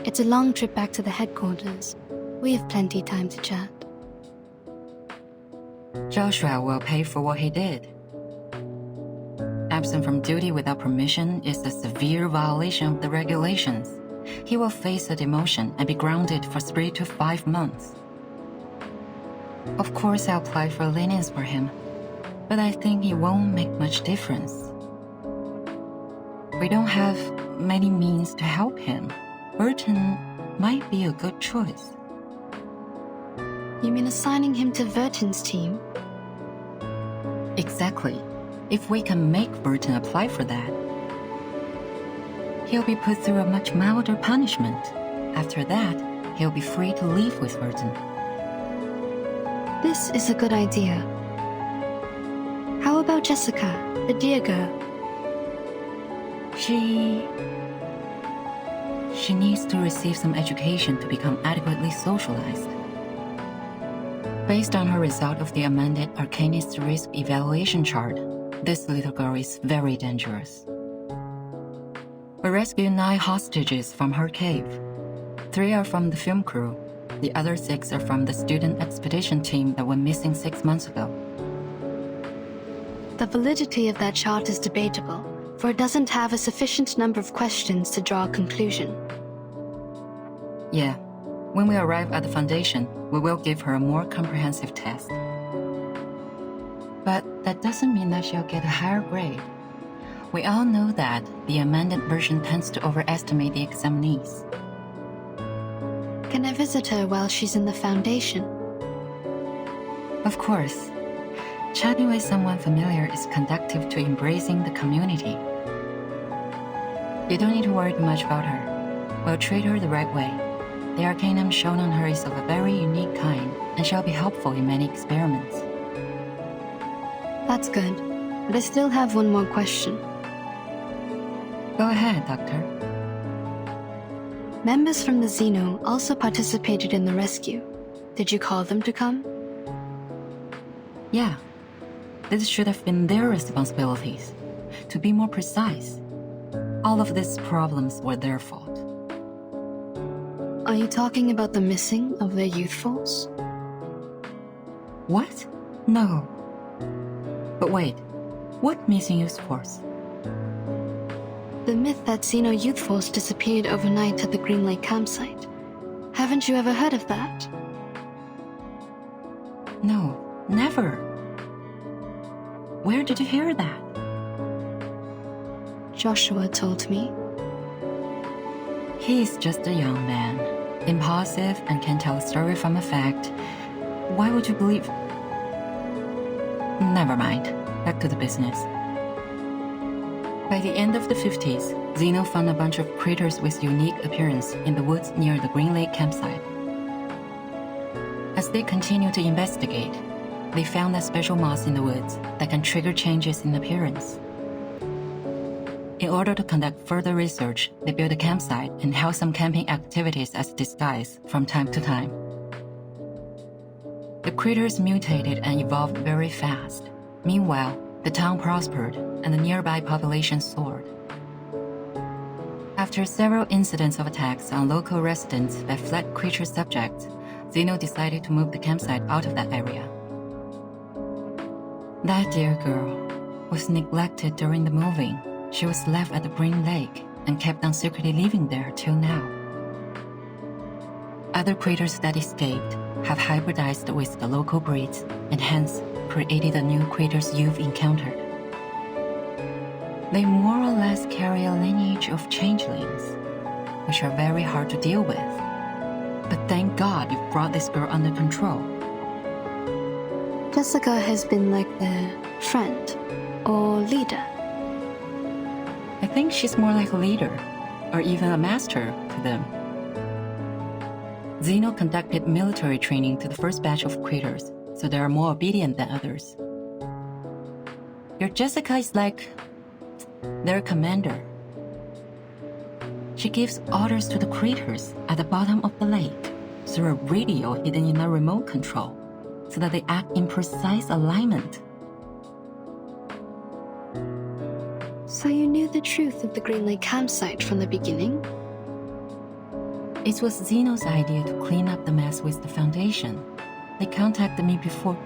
It's a long trip back to the headquarters. We have plenty time to chat. Joshua will pay for what he did. Absent from duty without permission is a severe violation of the regulations. He will face a demotion and be grounded for 3 to 5 months. Of course, I'll apply for lenience for him, but I think it won't make much difference. We don't have many means to help him. Burton might be a good choice. You mean assigning him to Verton's team? Exactly. If we can make Burton apply for that, he'll be put through a much milder punishment. After that, he'll be free to leave with Burton. This is a good idea. How about Jessica, the dear girl? She needs to receive some education to become adequately socialized. Based on her result of the amended Arcanist Risk Evaluation chart, this little girl is very dangerous. We rescued 9 hostages from her cave. 3 are from the film crew. The other 6 are from the student expedition team that went missing 6 months ago. The validity of that chart is debatable, for it doesn't have a sufficient number of questions to draw a conclusion. Yeah, when we arrive at the Foundation, we will give her a more comprehensive test. But that doesn't mean that she'll get a higher grade. We all know that the amended version tends to overestimate the examinees. Can I visit her while she's in the Foundation? Of course. Chatting with someone familiar is conducive to embracing the community. You don't need to worry too much about her. We'll treat her the right way. The arcanum shown on her is of a very unique kind and shall be helpful in many experiments. That's good, but I still have one more question. Go ahead, Doctor. Members from the Xeno also participated in the rescue. Did you call them to come? Yeah. This should have been their responsibilities. To be more precise, all of these problems were their fault. Are you talking about the missing of their youth force? What? No. But wait, what missing youth force? The myth that Xeno Youth Force disappeared overnight at the Green Lake campsite. Haven't you ever heard of that? No, never. Where did you hear that? Joshua told me. He's just a young man, impulsive and can tell a story from a fact. Why would you believe? Never mind. Back to the business. By the end of the 50s, Xeno found a bunch of critters with unique appearance in the woods near the Green Lake campsite. As they continued to investigate, they found a special moss in the woods that can trigger changes in appearance. In order to conduct further research, they built a campsite and held some camping activities as disguise from time to time. The critters mutated and evolved very fast. Meanwhile, the town prospered and the nearby population soared. After several incidents of attacks on local residents that fled creature subjects, Xeno decided to move the campsite out of that area. That dear girl was neglected during the moving. She was left at the Green Lake and kept on secretly living there till now. Other critters that escaped have hybridized with the local breeds and hence created the new critters you've encountered. They more or less carry a lineage of changelings, which are very hard to deal with. But thank God you've brought this girl under control. Jessica has been like their friend or leader. I think she's more like a leader, or even a master to them. Xeno conducted military training to the first batch of critters, so they are more obedient than others. Your Jessica is like their commander. She gives orders to the critters at the bottom of the lake through a radio hidden in a remote control, so that they act in precise alignment. So you knew the truth of the Green Lake campsite from the beginning? It was Xeno's idea to clean up the mess with the Foundation. They contacted me before.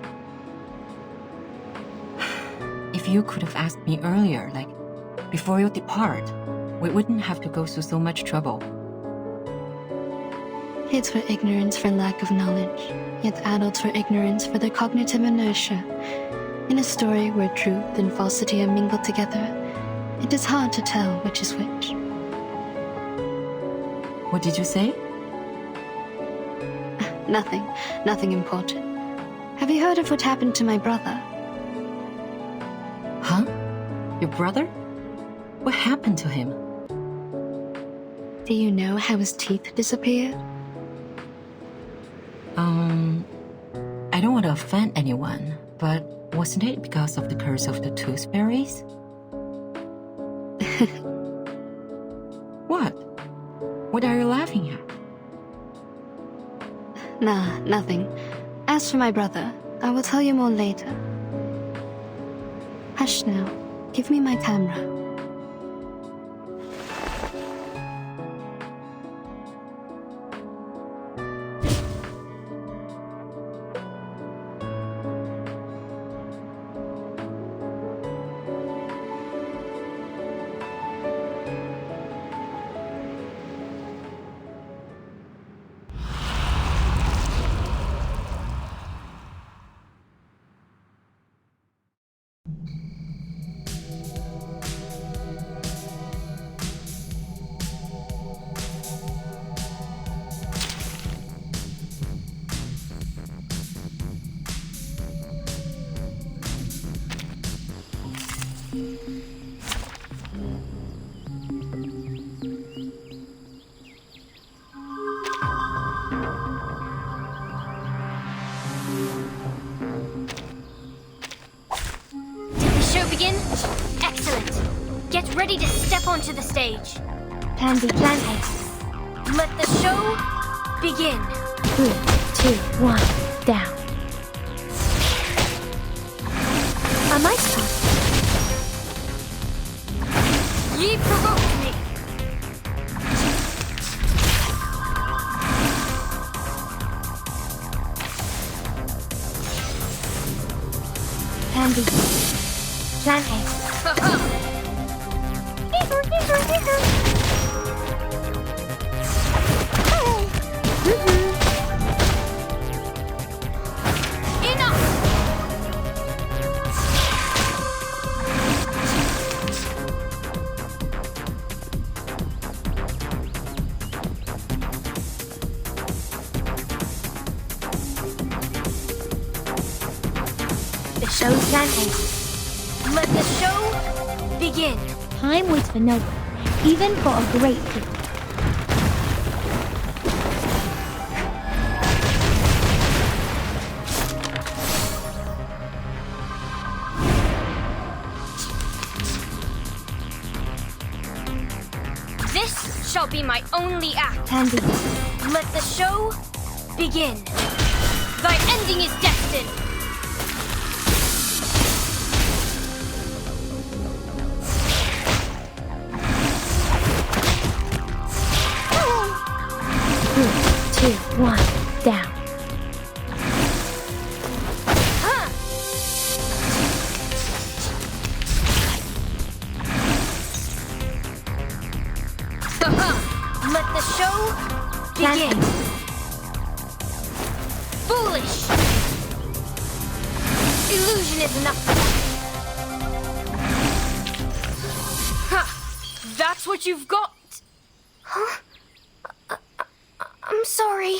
If you could have asked me earlier, like before you depart, we wouldn't have to go through so much trouble. Kids were ignorant for lack of knowledge, yet adults were ignorant for their cognitive inertia. In a story where truth and falsity are mingled together, it is hard to tell which is which. What did you say? Nothing important. Have you heard of what happened to my brother? Huh? Your brother? What happened to him? Do you know how his teeth disappeared? I don't want to offend anyone, but wasn't it because of the curse of the tooth fairies? What? What are you laughing at? Nah, nothing. As for my brother, I will tell you more later. Hush now. Give me my camera. Begin? Excellent. Get ready to step onto the stage. Plan B, plan A. Let the show begin. 3, 2, 1, down. A mic pop. Ye provoked me. Plan B. Plan A. Enough! The show's plan A. Let the show begin. Time waits for no one, even for a great people. This shall be my only act. Handy. Let the show begin. Thy ending is destined. Two, one, down. Let the show begin. Foolish. Illusion is enough for that. Ha! That's what you've got. Huh? I'm sorry.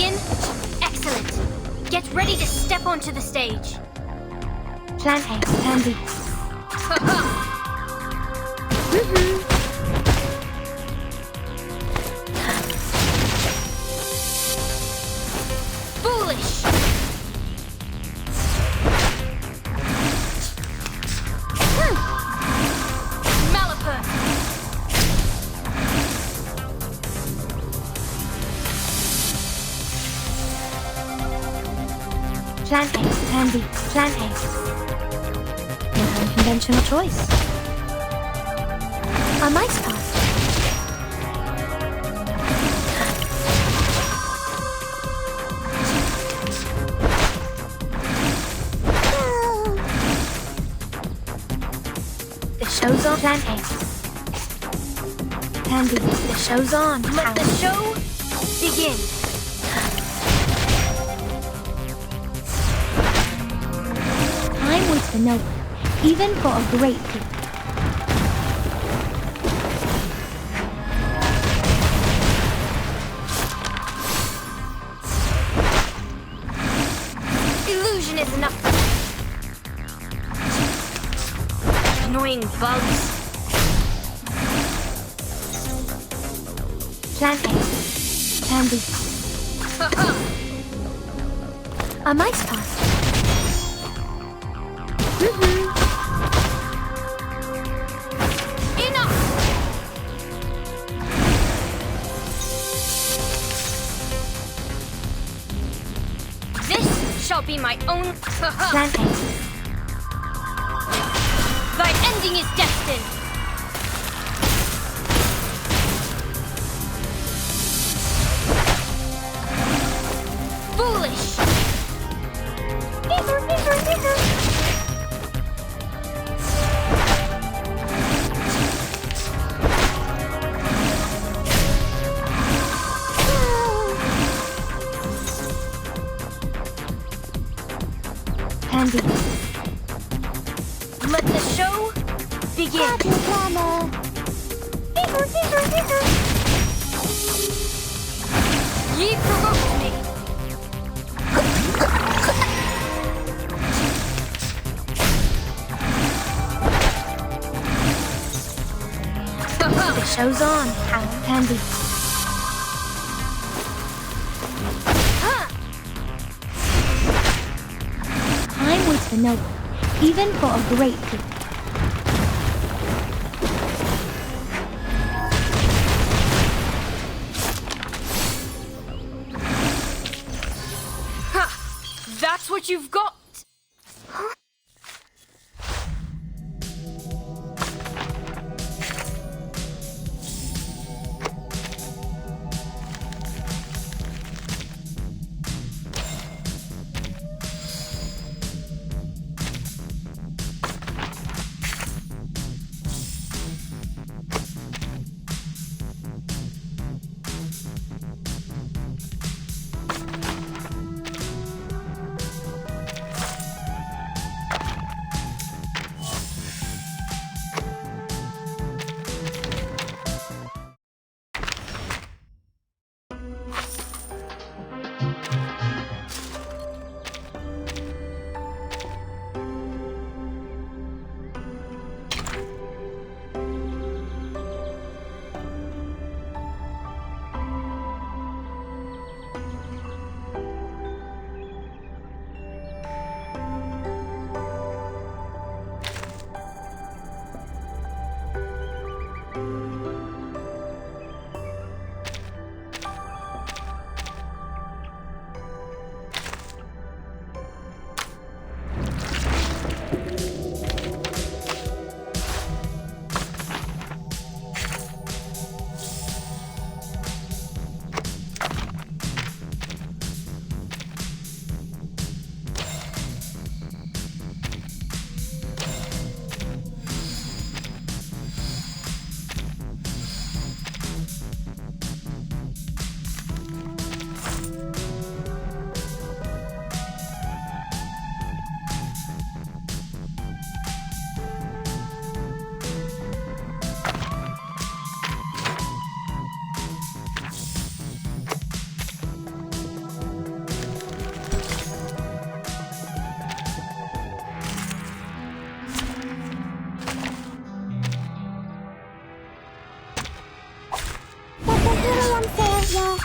begin? Excellent. Get ready to step onto the stage. Plan A, handy. Foolish! Malapert! Plan A, handy. Plan A. An unconventional choice. A mice pass. The show's on. Plan A. Handy. The show's on. Let the show begin. Time waits for no one, even for a great people. Illusion is enough. Annoying bugs. Plan A. Handy. A mice pass. Enough! This shall be my own. Plan A. Thy ending is destined. Foolish! Handy. Let the show begin. Ye provoked me. The show's on. Handy. Time waits for no one, even for a great people. Ha! That's what you've got.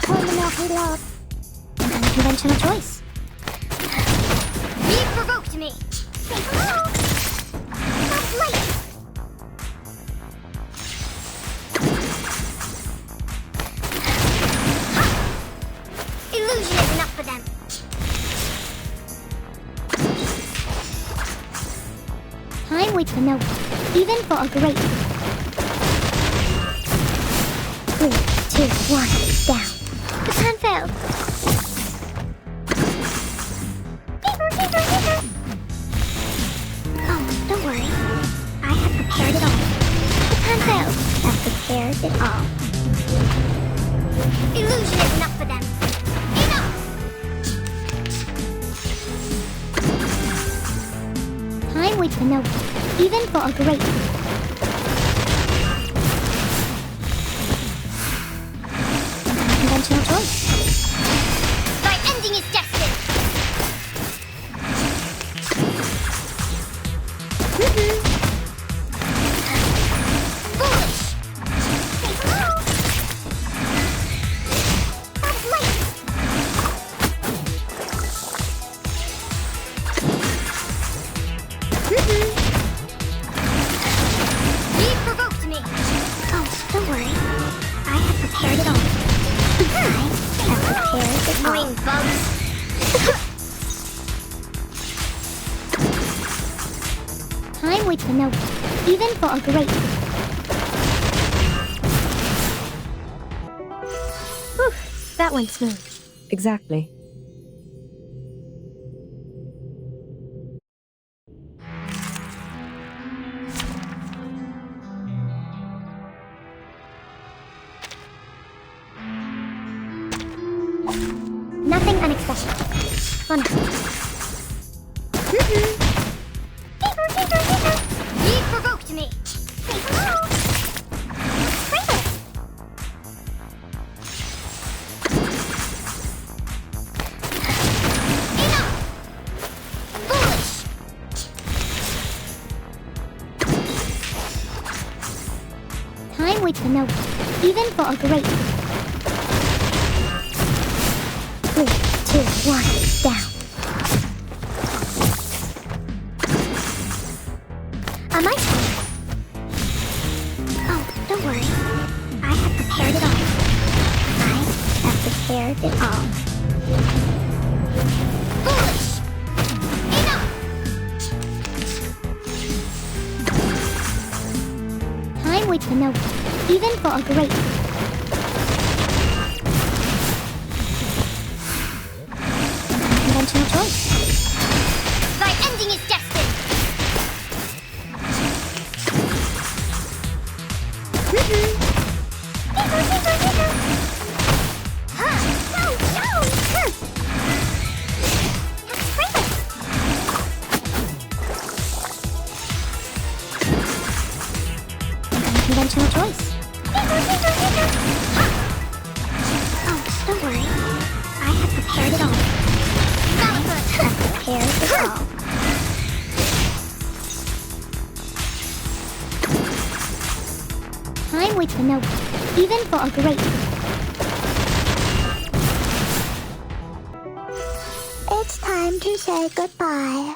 Terminology love. An unconventional choice. You provoked me. Say hello. That's light. Illusion is enough for them. Time waits for no one, even for a great. 3, 2, 1, down. The plan failed. Oh, don't worry. I have prepared it all. The plan failed. I've prepared it all. Illusion is enough for them. Enough! Time waits for no one, even for a great. Conventional choice. Thy ending is destined. Foolish. Say hello. That's light. You provoked me. Oh, don't worry. I have prepared it all. I have prepared it all. Green bugs. Time waits for no one, even for a great. Whew, that went smooth. Exactly. Nothing unexpected. Fun. You provoked me. Say hello. Sprinkle. Enough. Foolish. Time waits for no one, even for a great. 3, 2, 1, down. My turn. Oh, don't worry. I have prepared it all. I have prepared it all. Foolish! Enough! Time waits for no one, even for a great. Conventional choice. Thy ending is destined. Conventional choice. Oh, don't worry. I have prepared it all. I've prepared it all. Time waits for no one, even for a great. It's time to say goodbye.